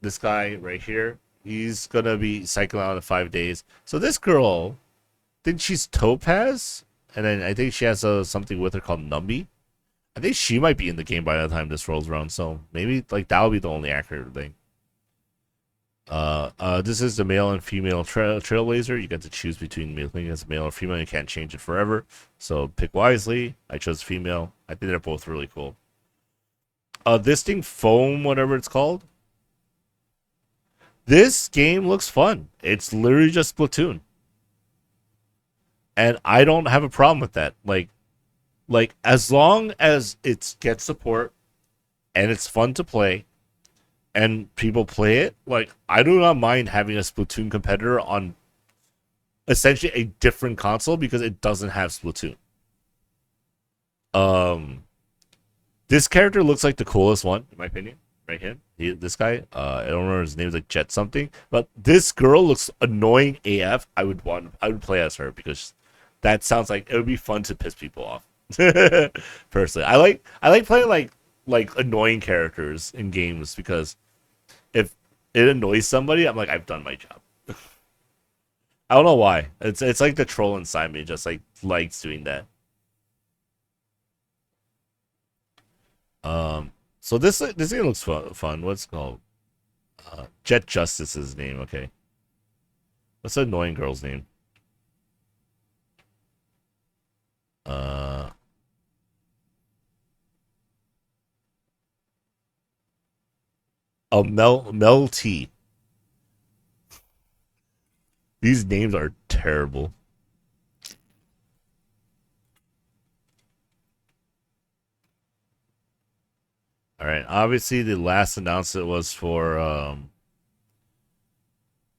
This guy right here, he's gonna be cycling out in 5 days. So this girl, I think she's Topaz, and then I think she has something with her called Numby. I think she might be in the game by the time this rolls around, so maybe like that'll be the only accurate thing. This is the male and female trailblazer. You get to choose between male or female. You can't change it forever, so pick wisely. I chose female. I think they're both really cool. This thing, Foam, whatever it's called. This game looks fun. It's literally just Splatoon, and I don't have a problem with that. Like as long as it gets support and it's fun to play and people play it, like I do not mind having a Splatoon competitor on essentially a different console because it doesn't have Splatoon. This character looks like the coolest one in my opinion. Right here, this guy. I don't remember his name. Is like Jet something, but this girl looks annoying AF. I would play as her because that sounds like it would be fun to piss people off. Personally, I like playing like annoying characters in games because if it annoys somebody, I'm like, I've done my job. I don't know why. It's like the troll inside me just like likes doing that. So this game looks fun. What's it called? Jet Justice is his name. Okay. What's the annoying girl's name? Oh, Mel T. These names are terrible. All right. Obviously, the last announcement was for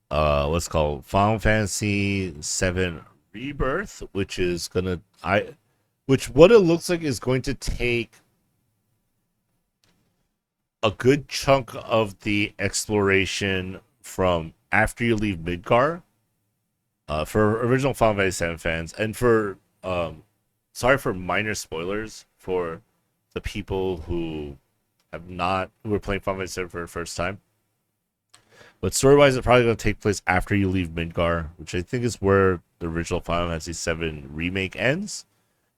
what's called Final Fantasy 7 Rebirth, which is gonna which what it looks like is going to take a good chunk of the exploration from after you leave Midgar. For original Final Fantasy 7 fans, and for sorry for minor spoilers for the people who are playing Final Fantasy 7 for the first time. But story wise, it's probably going to take place after you leave Midgar, which I think is where the original Final Fantasy 7 remake ends.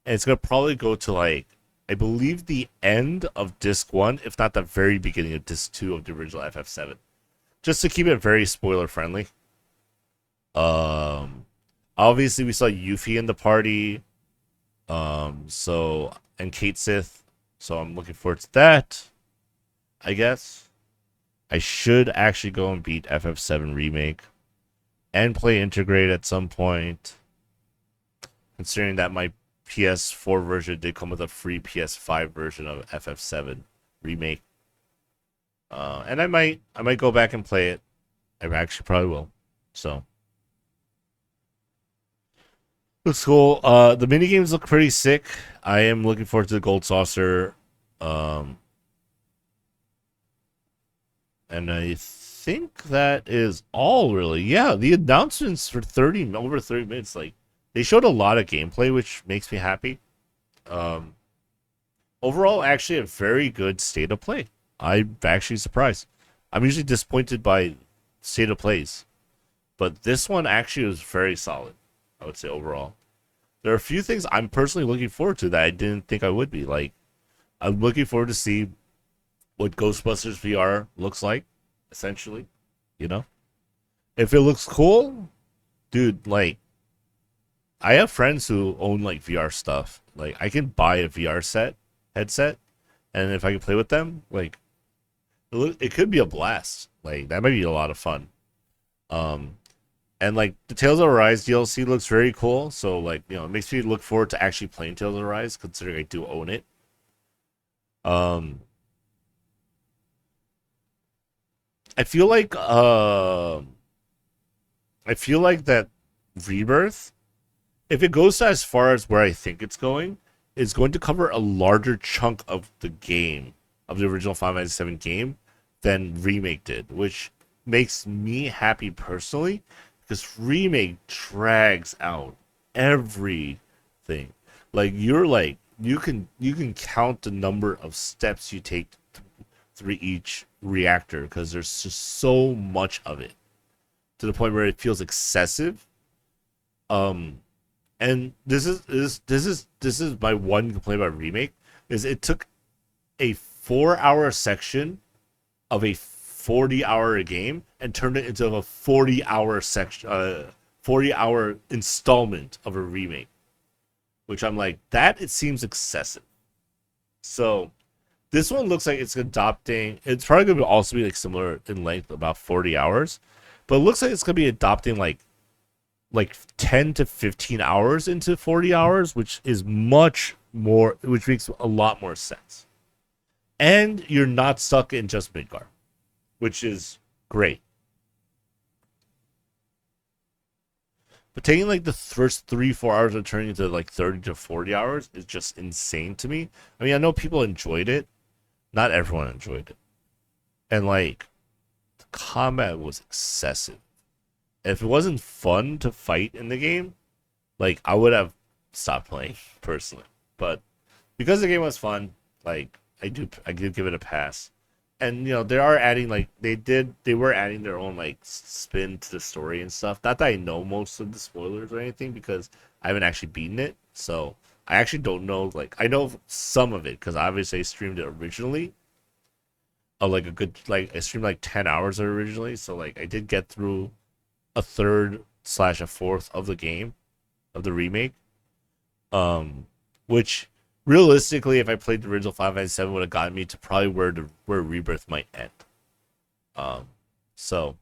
And it's going to probably go to, like, I believe the end of Disc 1, if not the very beginning of Disc 2 of the original FF7. Just to keep it very spoiler friendly. Obviously we saw Yuffie in the party. So, and Kate Sith. So I'm looking forward to that, I guess. I should actually go and beat FF7 Remake and play Integrate at some point, considering that my PS4 version did come with a free PS5 version of FF7 Remake. And I might go back and play it. I actually probably will. So looks cool. The mini games look pretty sick. I am looking forward to the Gold Saucer. And I think that is all, really. Yeah, the announcements for over 30 minutes, like, they showed a lot of gameplay, which makes me happy. Overall, actually a very good state of play. I'm actually surprised. I'm usually disappointed by state of plays, but this one actually was very solid, I would say, overall. There are a few things I'm personally looking forward to that I didn't think I would be. Like, I'm looking forward to see what Ghostbusters VR looks like, essentially. You know? If it looks cool, dude, like, I have friends who own, like, VR stuff. Like, I can buy a VR headset, and if I can play with them, like, it could be a blast. Like, that might be a lot of fun. And, like, the Tales of Arise DLC looks very cool, so, like, you know, it makes me look forward to actually playing Tales of Arise, considering I do own it. I feel like that Rebirth, if it goes as far as where I think it's going, is going to cover a larger chunk of the game, of the original Final Fantasy 7 game, than Remake did, which makes me happy personally, because Remake drags out everything. Like, you can count the number of steps you take through each reactor, because there's just so much of it, to the point where it feels excessive. And this is my one complaint about Remake, is it took a 4-hour section of a 40-hour game and turned it into a 40-hour section, 40-hour installment of a remake, which I'm like, that it seems excessive. So this one looks like it's adopting. It's probably going to also be like similar in length, about 40 hours, but it looks like it's going to be adopting like 10 to 15 hours into 40 hours, which is much more, which makes a lot more sense. And you're not stuck in just Midgar, which is great. But taking like the first 3-4 hours and turning into like 30 to 40 hours is just insane to me. I mean, I know people enjoyed it. Not everyone enjoyed it. And like, the combat was excessive. If it wasn't fun to fight in the game, like, I would have stopped playing personally. But because the game was fun, like, I did give it a pass. And you know, they are adding, like, they were adding their own like spin to the story and stuff. Not that I know most of the spoilers or anything, because I haven't actually beaten it, so I actually don't know. Like, I know some of it because obviously I streamed it originally. Like a good, like, I streamed like 10 hours of it originally, so like I did get through a third / a fourth of the game, of the remake. Which realistically, if I played the original Final Fantasy 7, would have gotten me to probably where Rebirth might end. So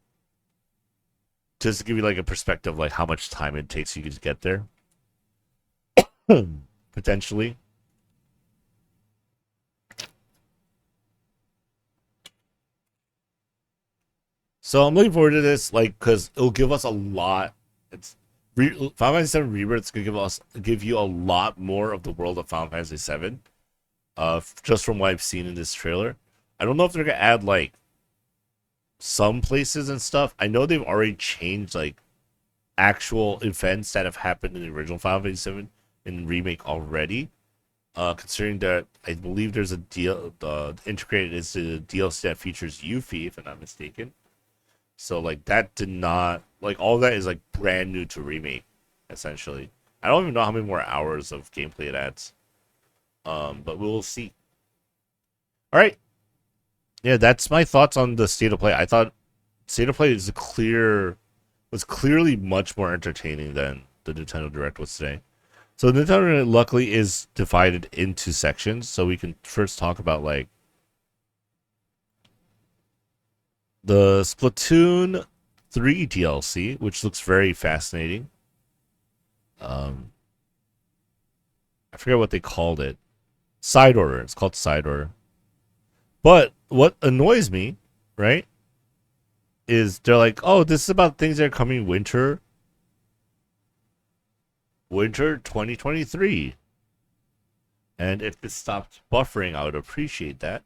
just to give you like a perspective, like how much time it takes you to get there, potentially. So I'm looking forward to this, like, because it'll give us a lot. Final Fantasy VII Rebirth's gonna give you a lot more of the world of Final Fantasy VII. Just from what I've seen in this trailer, I don't know if they're gonna add like some places and stuff. I know they've already changed like actual events that have happened in the original Final Fantasy VII in remake already. Considering that I believe there's a deal integrated is the DLC that features Yuffie, if I'm not mistaken. So like that did not like all that is like brand new to remake, essentially. I don't even know how many more hours of gameplay it adds. But we'll see. All right. Yeah, that's my thoughts on the state of play. I thought state of play was clearly much more entertaining than the Nintendo Direct was today. So Nintendo Direct luckily is divided into sections, so we can first talk about like the Splatoon 3 DLC, which looks very fascinating. I forget what they called it. Side Order. It's called Side Order. But what annoys me, right, is they're like, oh, this is about things that are coming winter 2023. And if it stopped buffering, I would appreciate that.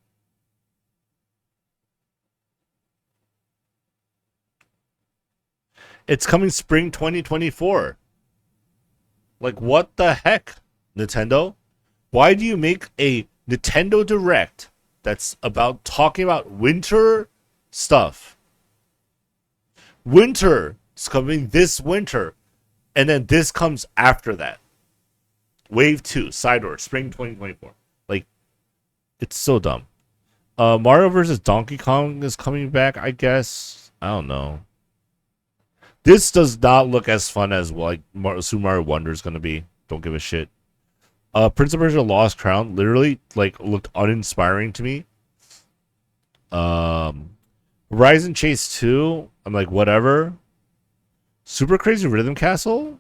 It's coming spring 2024. Like, what the heck, Nintendo? Why do you make a Nintendo Direct that's about talking about winter stuff? Winter is coming this winter, and then this comes after that. Wave 2, Side Order, spring 2024. Like, it's so dumb. Mario vs. Donkey Kong is coming back, I guess. I don't know. This does not look as fun as like Super Mario Wonder is going to be. Don't give a shit. Prince of Persia Lost Crown literally like looked uninspiring to me. Horizon Chase 2, I'm like, whatever. Super Crazy Rhythm Castle?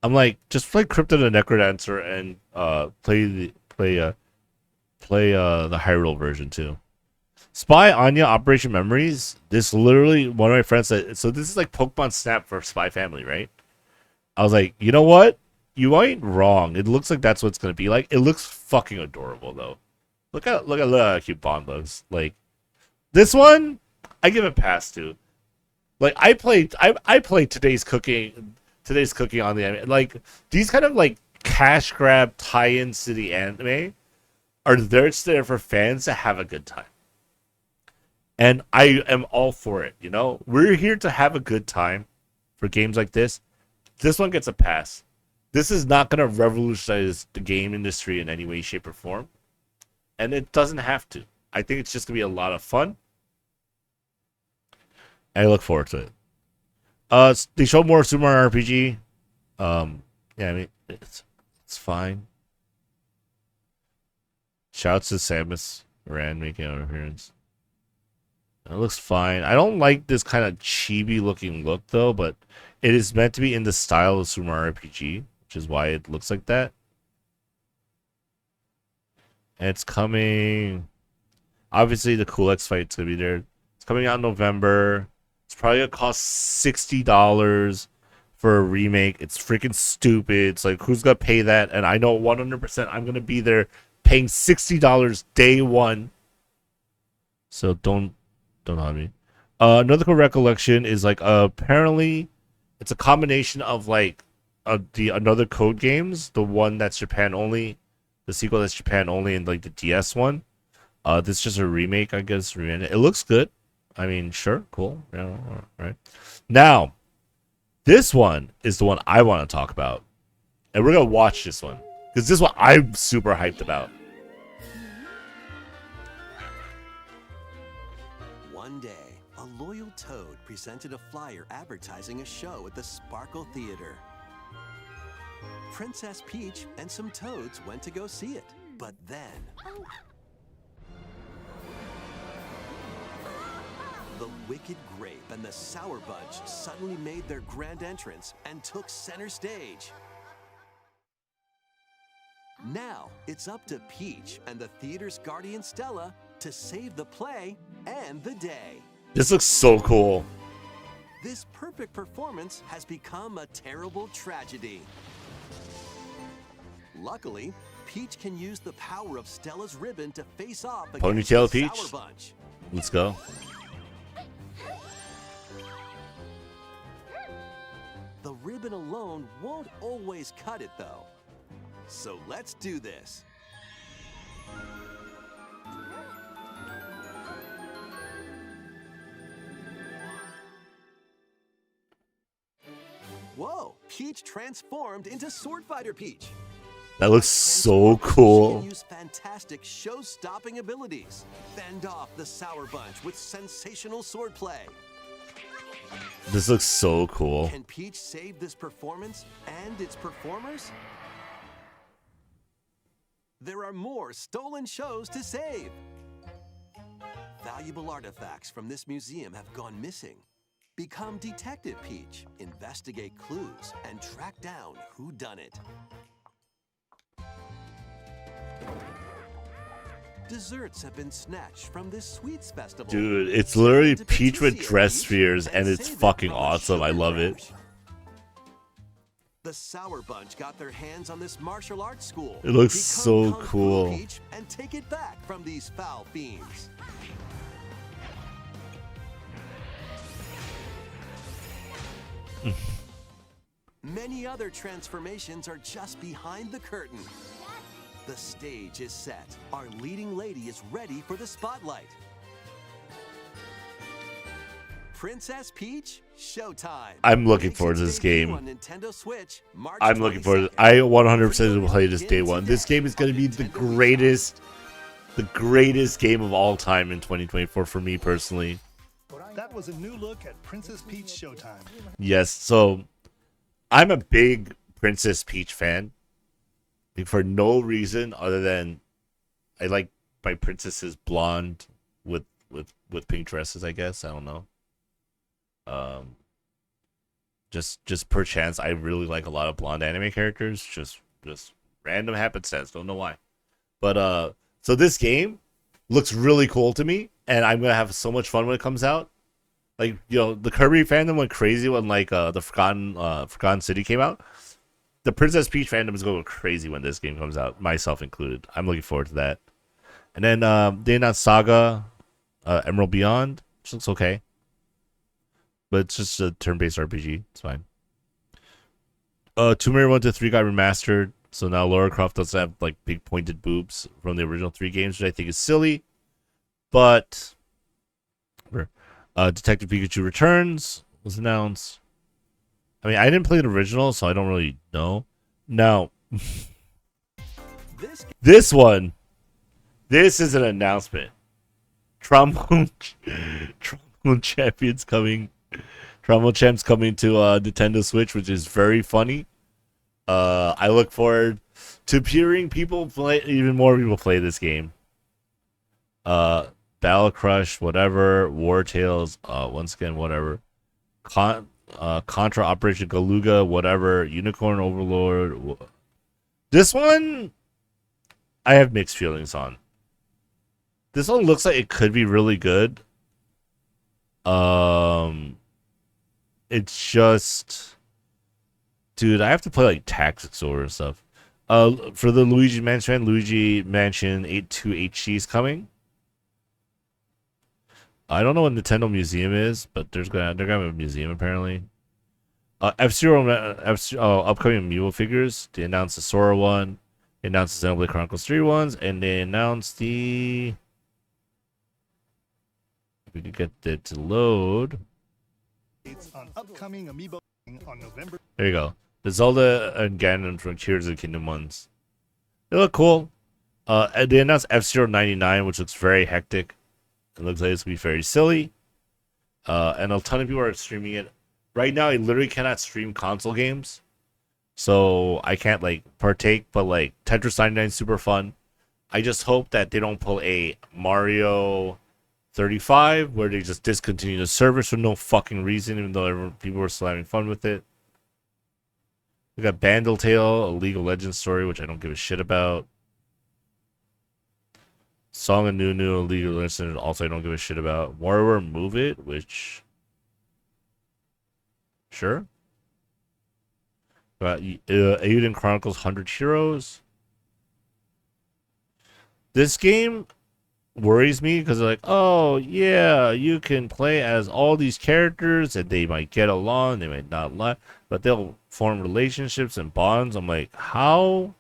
I'm like, just play Crypt of the Necrodancer and play the Hyrule version too. Spy Anya Operation Memories. This literally one of my friends said. So this is like Pokemon Snap for Spy Family, right? I was like, you know what? You ain't wrong. It looks like that's what it's gonna be like. It looks fucking adorable though. Look how cute Bond looks. Like this one, I give it a pass to. Like I played today's cooking on the anime. Like these kind of like cash grab tie-ins to the anime are there for fans to have a good time. And I am all for it, you know? We're here to have a good time for games like this. This one gets a pass. This is not going to revolutionize the game industry in any way, shape, or form. And it doesn't have to. I think it's just going to be a lot of fun. I look forward to it. They show more Super Mario RPG. Yeah, I mean, it's fine. Shouts to Samus Aran making an appearance. It looks fine. I don't like this kind of chibi looking look though, but it is meant to be in the style of Super Mario RPG, which is why it looks like that. And it's coming. Obviously, the Cool X fight's gonna be there. It's coming out in November. It's probably gonna cost $60 for a remake. It's freaking stupid. It's like, who's gonna pay that? And I know 100% I'm gonna be there paying $60 day one. So don't on me. Another cool recollection is like apparently it's a combination of like the another Code games, the one that's Japan only, the sequel that's Japan only, and like the DS one. This is just a remake, I guess. It looks good. I mean, sure, cool. Yeah, all right. Now, this one is the one I want to talk about, and we're gonna watch this one because this one I'm super hyped about. One day, a loyal toad presented a flyer advertising a show at the Sparkle Theater. Princess Peach and some toads went to go see it, but then... The Wicked Grape and the Sour Bunch suddenly made their grand entrance and took center stage. Now, it's up to Peach and the theater's guardian Stella to save the play and the day. This looks so cool. This perfect performance has become a terrible tragedy. Luckily, Peach can use the power of Stella's ribbon to face off against Ponytail the Peach. Sour Bunch. Let's go. The ribbon alone won't always cut it, though. So let's do this. Whoa, Peach transformed into Sword Fighter Peach. That looks so cool. She can use fantastic show-stopping abilities. Fend off the Sour Bunch with sensational swordplay. This looks so cool. Can Peach save this performance and its performers? There are more stolen shows to save. Valuable artifacts from this museum have gone missing. Become Detective Peach, investigate clues, and track down who done it. Desserts have been snatched from this sweets festival. Dude, it's literally Peach with dress spheres, and it's fucking awesome. I love it. The Sour Bunch got their hands on this martial arts school. It looks Become so Kung Fu cool. Peach and take it back from these foul fiends. Many other transformations are just behind the curtain. The stage is set. Our leading lady is ready for the spotlight. Princess Peach, showtime. I'm looking forward to this game. On Nintendo Switch, March I'm looking forward 22nd. to I 100% will play this day one. This game is going to be the greatest game of all time in 2024 for me personally. That was a new look at Princess Peach Showtime. Yes, so I'm a big Princess Peach fan for no reason other than I like my princesses blonde with pink dresses, I guess. I don't know. Just per chance, I really like a lot of blonde anime characters. Just random happenstance, don't know why. But so this game looks really cool to me, and I'm gonna have so much fun when it comes out. Like, you know, the Kirby fandom went crazy when like the Forgotten City came out. The Princess Peach fandom is going crazy when this game comes out, myself included. I'm looking forward to that. And then they announced Saga Emerald Beyond, which looks okay. But it's just a turn-based RPG. It's fine. Tomb Raider 1 to 3 got remastered. So now Lara Croft doesn't have like big pointed boobs from the original 3 games, which I think is silly. But Detective Pikachu Returns was announced. I mean, I didn't play the original, so I don't really know. Now, this is an announcement. Trombone Champions coming. Trombone Champs coming to Nintendo Switch, which is very funny. I look forward to hearing even more people play this game. Battle Crush, whatever. War Tales, once again, whatever. Contra Operation Galuga, whatever. Unicorn Overlord. This one, I have mixed feelings on. This one looks like it could be really good. It's just, dude, I have to play like Tactics or stuff. For the Luigi Mansion 82 HD is coming. I don't know what Nintendo Museum is, but they're gonna have a museum apparently. F-Zero, upcoming Amiibo figures. They announced the Sora one. They announced the Xenoblade Chronicles 3 ones, and they announced the. If we could get it to load. It's on upcoming Amiibo on November. There you go. The Zelda and Ganon from Tears of the Kingdom ones. They look cool. They announced F-Zero 99, which looks very hectic. It looks like it's going to be very silly. And a ton of people are streaming it. Right now, I literally cannot stream console games. So I can't, like, partake. But, like, Tetris 99 is super fun. I just hope that they don't pull a Mario 35, where they just discontinued the service for no fucking reason, even though people were still having fun with it. We got Bandle Tale, a League of Legends story, which I don't give a shit about. Song of Nunu, a League of Legends, also I don't give a shit about. Warrior Move It, which... Sure. Got Aiden Chronicles 100 Heroes. This game worries me because they're like, oh yeah, you can play as all these characters and they might get along, they might not like, but they'll form relationships and bonds. I'm like, how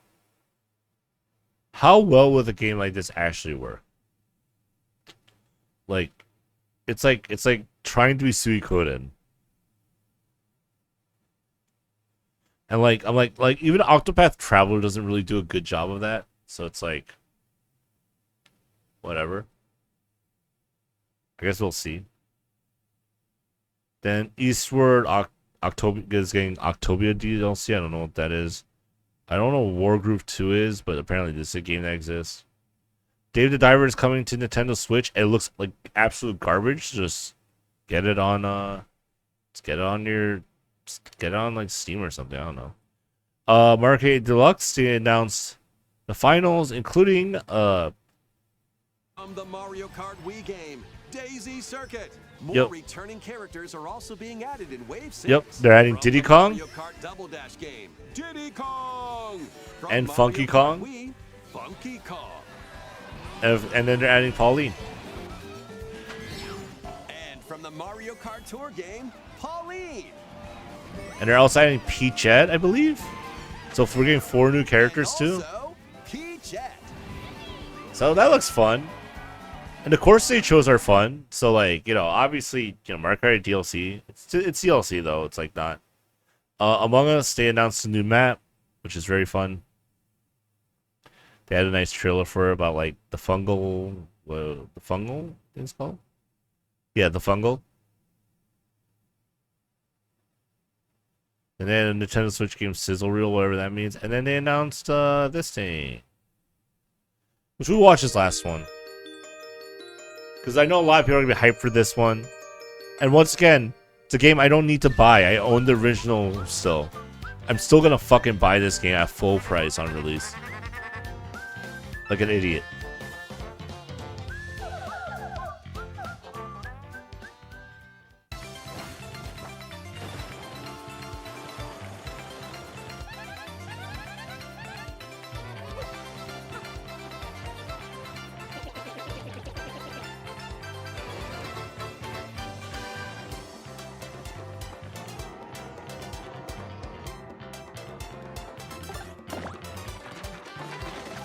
well would a game like this actually work? Like, it's like trying to be Suikoden. And like I'm like even Octopath Traveler doesn't really do a good job of that. So it's like whatever. I guess we'll see. Then Eastward Octobia is getting Octobia DLC. I don't know what that is. I don't know what Wargroove 2 is, but apparently this is a game that exists. Dave the Diver is coming to Nintendo Switch. It looks like absolute garbage. Just get it on get it on like Steam or something. I don't know. Marquee Deluxe, they announced the finals, including From the Mario Kart Wii game, Daisy Circuit. More returning characters are also being added in Wave 6. Yep, they're adding From Diddy the Kong Mario Kart Double Dash game, Diddy Kong. From and Mario Funky Kart Kong. Wii, Funky Kong. And then they're adding Pauline. And from the Mario Kart Tour game, Pauline. And they're also adding Peachette, I believe. So if we're getting 4 new characters too. Peachette. So that looks fun. And the course they chose are fun. So like, you know, obviously, you know, Mario Kart DLC. It's DLC though. It's like not. Among Us, they announced a new map, which is very fun. They had a nice trailer for it about like the fungal thing it's called? Yeah, the fungal. And then a Nintendo Switch game Sizzle Reel, whatever that means. And then they announced this thing. Which we watched this last one. Because I know a lot of people are going to be hyped for this one. And once again, it's a game I don't need to buy. I own the original still. I'm still going to fucking buy this game at full price on release. Like an idiot.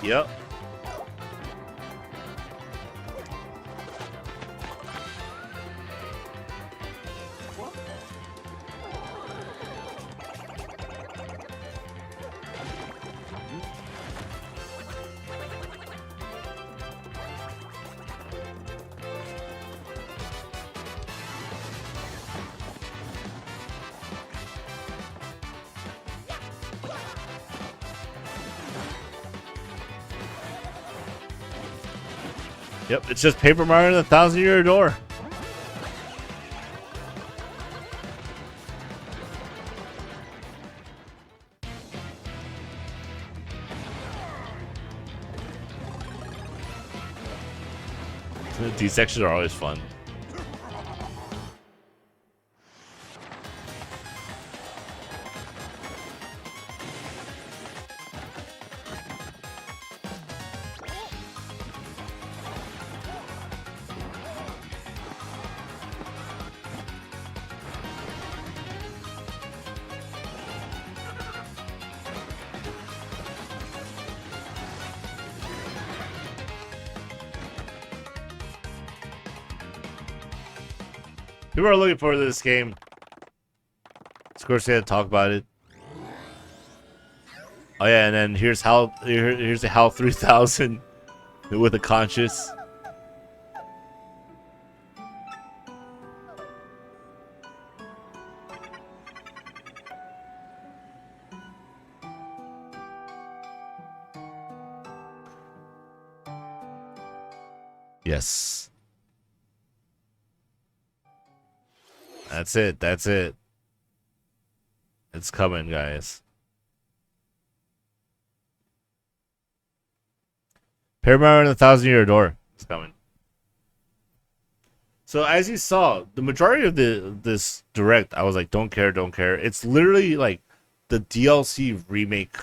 Yep. Yep, it's just Paper Mario and the 1,000-Year Door. These sections are always fun. People are looking forward to this game. Of course, they had to talk about it. Oh yeah, and then here's here's the HAL 3000 with a conscious. Yes. That's it. That's it. It's coming, guys. Paramount and the Thousand-Year Door is coming. So as you saw, the majority of this direct, I was like, don't care, don't care. It's literally like the DLC remake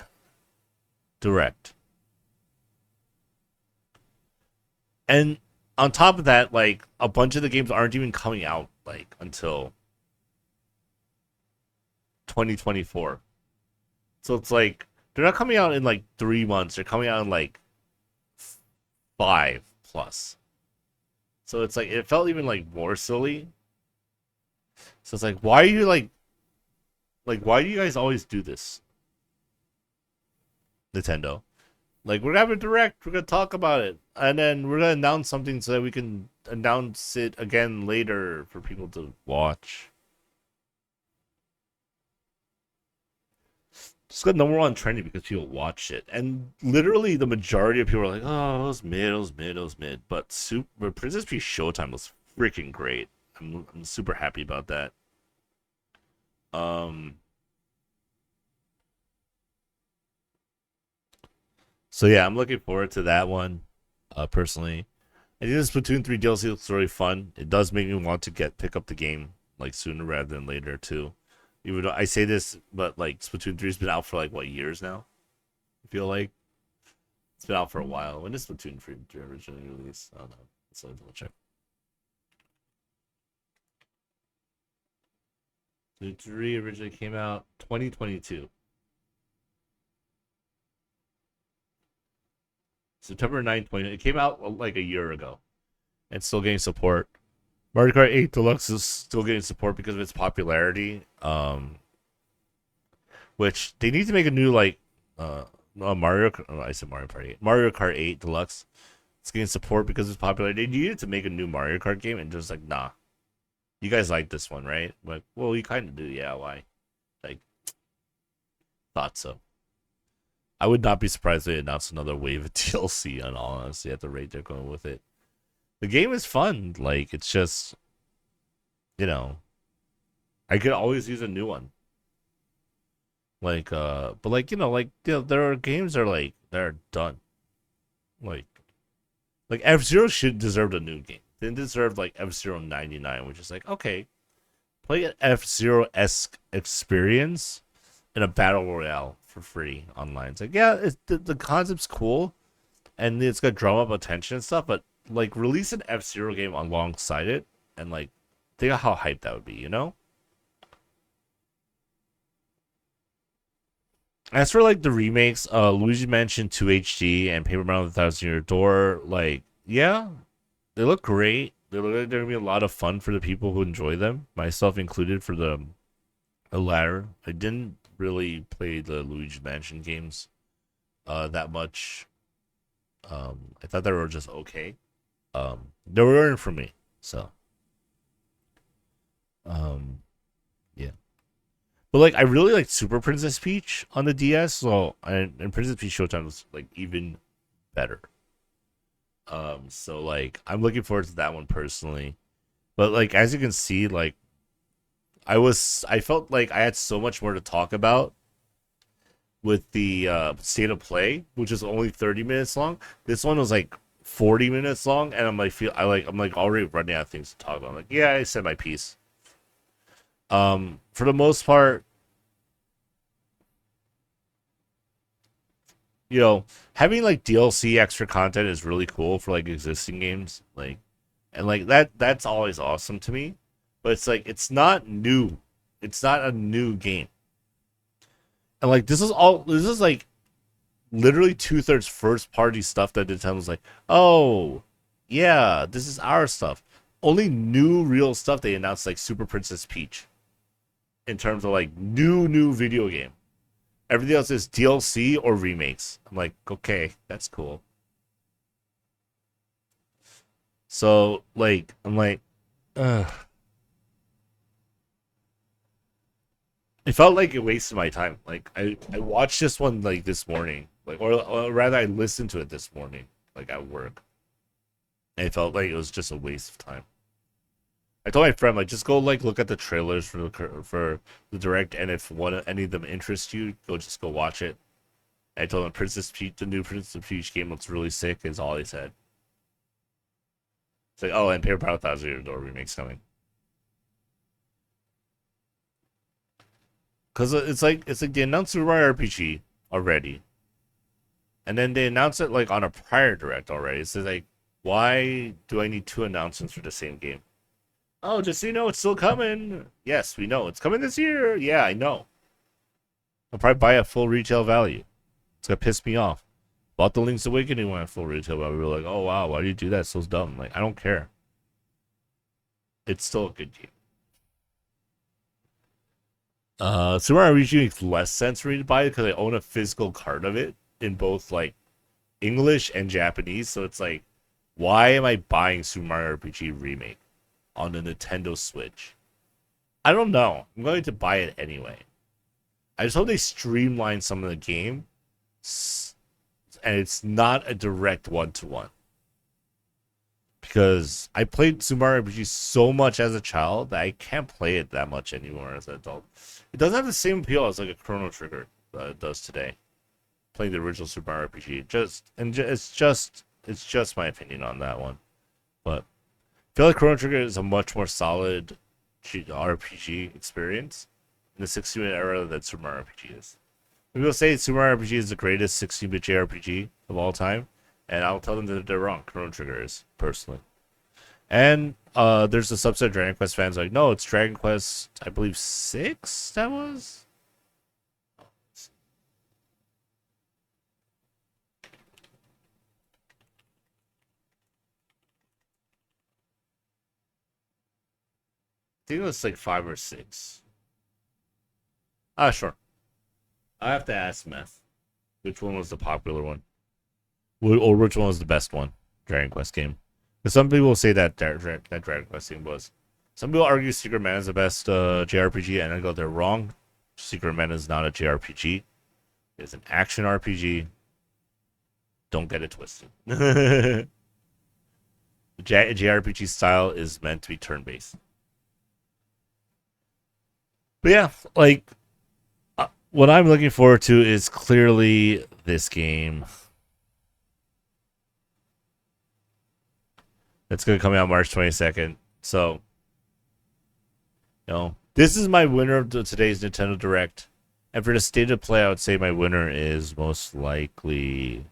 direct. And on top of that, like a bunch of the games aren't even coming out like until 2024. So it's like they're not coming out in like 3 months. They're coming out in like 5 plus. So it's like it felt even like more silly. So it's like, why are you like why do you guys always do this? Nintendo. Like, we're gonna have a direct, we're gonna talk about it, and then we're gonna announce something so that we can announce it again later for people to watch. Just got number one trending because people watch it, and literally the majority of people are like, "Oh, it was mid, it was mid, it was mid." But Princess Peach Showtime was freaking great. I'm super happy about that. So yeah, I'm looking forward to that one. Personally, I think this Splatoon 3 DLC looks really fun. It does make me want to pick up the game like sooner rather than later too. Even though I say this, but like Splatoon 3 has been out for like what, years now? I feel like it's been out for a while. When did Splatoon 3 originally release? I don't know. So double check. Splatoon 3 originally came out 2022. September 9th, 20. It came out like a year ago. And still getting support. Mario Kart 8 Deluxe is still getting support because of its popularity. Which they need to make a new like Mario Kart 8. Mario Kart 8 Deluxe. It's getting support because of its popularity. They needed to make a new Mario Kart game and just like, nah. You guys like this one, right? Like, well, you kind of do, yeah. Why? Like, thought so. I would not be surprised if they announced another wave of DLC, in all honesty, at the rate they're going with it. The game is fun. Like, it's just, you know, I could always use a new one. Like, but like, you know, there are games that are like, they're done. Like F-Zero should deserve a new game. They deserve like F-Zero 99, which is like, okay, play an F-Zero-esque experience in a battle royale for free online. It's like, yeah, the concept's cool, and it's got drum up attention and stuff, but like release an F-Zero game alongside it, and like think of how hyped that would be, you know? As for like the remakes, Luigi Mansion 2 HD and Paper Mario: The Thousand Year Door, like, yeah, they look great. They look like they're gonna be a lot of fun for the people who enjoy them, myself included. For the latter, I didn't really play the Luigi Mansion games that much. I thought they were just okay. They weren't for me, so yeah. But like, I really like Super Princess Peach on the DS, so and Princess Peach Showtime was like even better. So like, I'm looking forward to that one personally. But like, as you can see, like, I felt like I had so much more to talk about with the state of play, which is only 30 minutes long. This one was like 40 minutes long, and I'm like already running out of things to talk about. I'm like, yeah, I said my piece. For the most part, you know, having like DLC extra content is really cool for like existing games, like, and like that's always awesome to me. But it's like, it's not new. It's not a new game. And like, this is like literally 2/3 first party stuff that Nintendo was like, oh yeah, this is our stuff. Only new real stuff they announced, like Super Princess Peach, in terms of like new video game. Everything else is DLC or remakes. I'm like, okay, that's cool. So like, I'm like, ugh. It felt like it wasted my time. Like, I watched this one like this morning, like, or rather I listened to it this morning, like at work. And it felt like it was just a waste of time. I told my friend like just go like look at the trailers for the direct, and if any of them interest you, just go watch it. I told him Princess Peach, the new Princess Peach game looks really sick. Is all he said. It's like, oh, and Paper Power Thousand Door remake's coming. Cause it's like they announced Super Mario RPG already, and then they announced it like on a prior direct already. So like, why do I need 2 announcements for the same game? Oh, just so you know, it's still coming. Yes, we know it's coming this year. Yeah, I know. I'll probably buy it at full retail value. It's gonna piss me off. Bought the Link's Awakening one at full retail value. We were like, oh wow, why do you do that? It's so dumb. Like, I don't care. It's still a good game. Super Mario RPG makes less sense for me to buy it because I own a physical card of it in both like English and Japanese. So it's like, why am I buying Super Mario RPG Remake on the Nintendo Switch? I don't know. I'm going to buy it anyway. I just hope they streamline some of the game, and it's not a direct one-to-one. Because I played Super Mario RPG so much as a child that I can't play it that much anymore as an adult. It doesn't have the same appeal as like a Chrono Trigger does today. Playing the original Super Mario RPG, it's just my opinion on that one. But I feel like Chrono Trigger is a much more solid RPG experience in the 16-bit era that Super Mario RPG is. People say Super Mario RPG is the greatest 16-bit JRPG of all time, and I'll tell them that they're wrong. Chrono Trigger is, personally. And there's a subset of Dragon Quest fans like, no, it's Dragon Quest, I believe 6, that was? I think it was like 5 or 6. Sure. I have to ask Meth which one was the popular one, or which one was the best one, Dragon Quest game. Because some people say that Dragon Quest game was. Some people argue Secret Man is the best JRPG, and I go, they're wrong. Secret Man is not a JRPG. It's an action RPG. Don't get it twisted. The JRPG style is meant to be turn-based. But yeah, like, what I'm looking forward to is clearly this game. It's going to come out March 22nd. So, this is my winner of today's Nintendo Direct. And for the state of play, I would say my winner is most likely...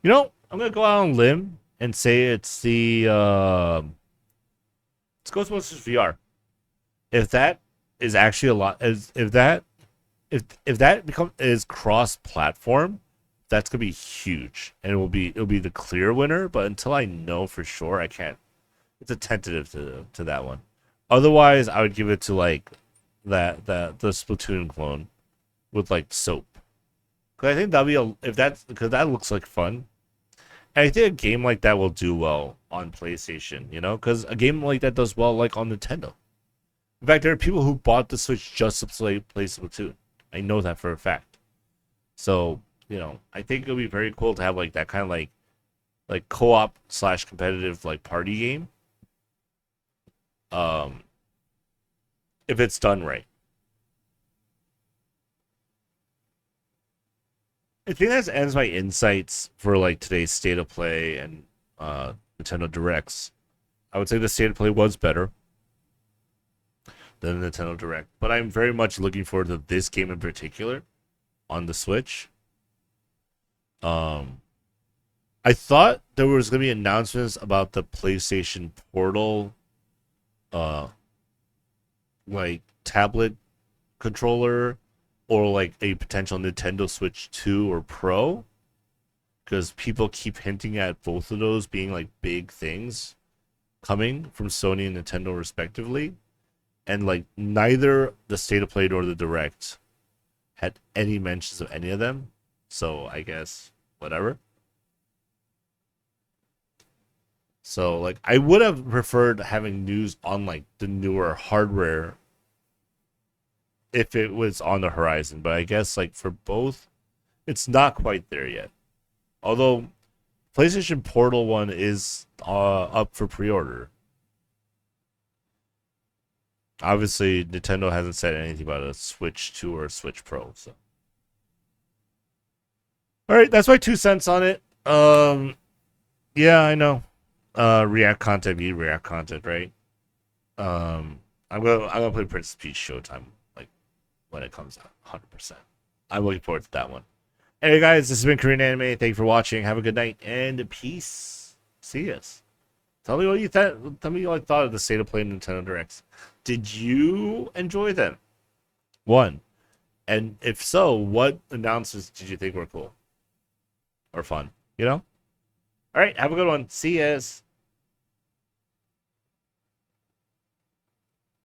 I'm going to go out on a limb and say it's the... it's Ghostbusters VR. If that is actually a lot, if that is cross-platform, that's gonna be huge, and it'll be the clear winner. But until I know for sure, I can't. It's a tentative to that one. Otherwise, I would give it to like the Splatoon clone with like Soap, because I think that'll be because that looks like fun. And I think a game like that will do well on PlayStation. Because a game like that does well like on Nintendo. In fact, there are people who bought the Switch just to play Splatoon. I know that for a fact. So, I think it'll be very cool to have like that kind of like co-op / competitive like party game. If it's done right. I think that ends my insights for like today's state of play and Nintendo Directs. I would say the state of play was better than the Nintendo Direct, but I'm very much looking forward to this game in particular on the Switch. I thought there was gonna be announcements about the PlayStation Portal, like tablet controller, or like a potential Nintendo Switch 2 or Pro, because people keep hinting at both of those being like big things coming from Sony and Nintendo respectively. And like neither the State of Play nor the Direct had any mentions of any of them. So I guess whatever. So like I would have preferred having news on like the newer hardware if it was on the horizon. But I guess like for both, it's not quite there yet. Although PlayStation Portal one is up for pre-order. Obviously, Nintendo hasn't said anything about a Switch 2 or a Switch Pro. So, all right, that's my 2 cents on it. Yeah, I know. React content be React content, right? I'm gonna play Princess Peach Showtime like when it comes out, 100%. I'm looking forward to that one. Anyway, guys, this has been KRanime. Thank you for watching. Have a good night and peace. See yous. Tell me what you thought. Tell me what you thought of the State of Play Nintendo Directs. Did you enjoy them? One, and if so, what announcements did you think were cool or fun? You know. All right, have a good one. See yous.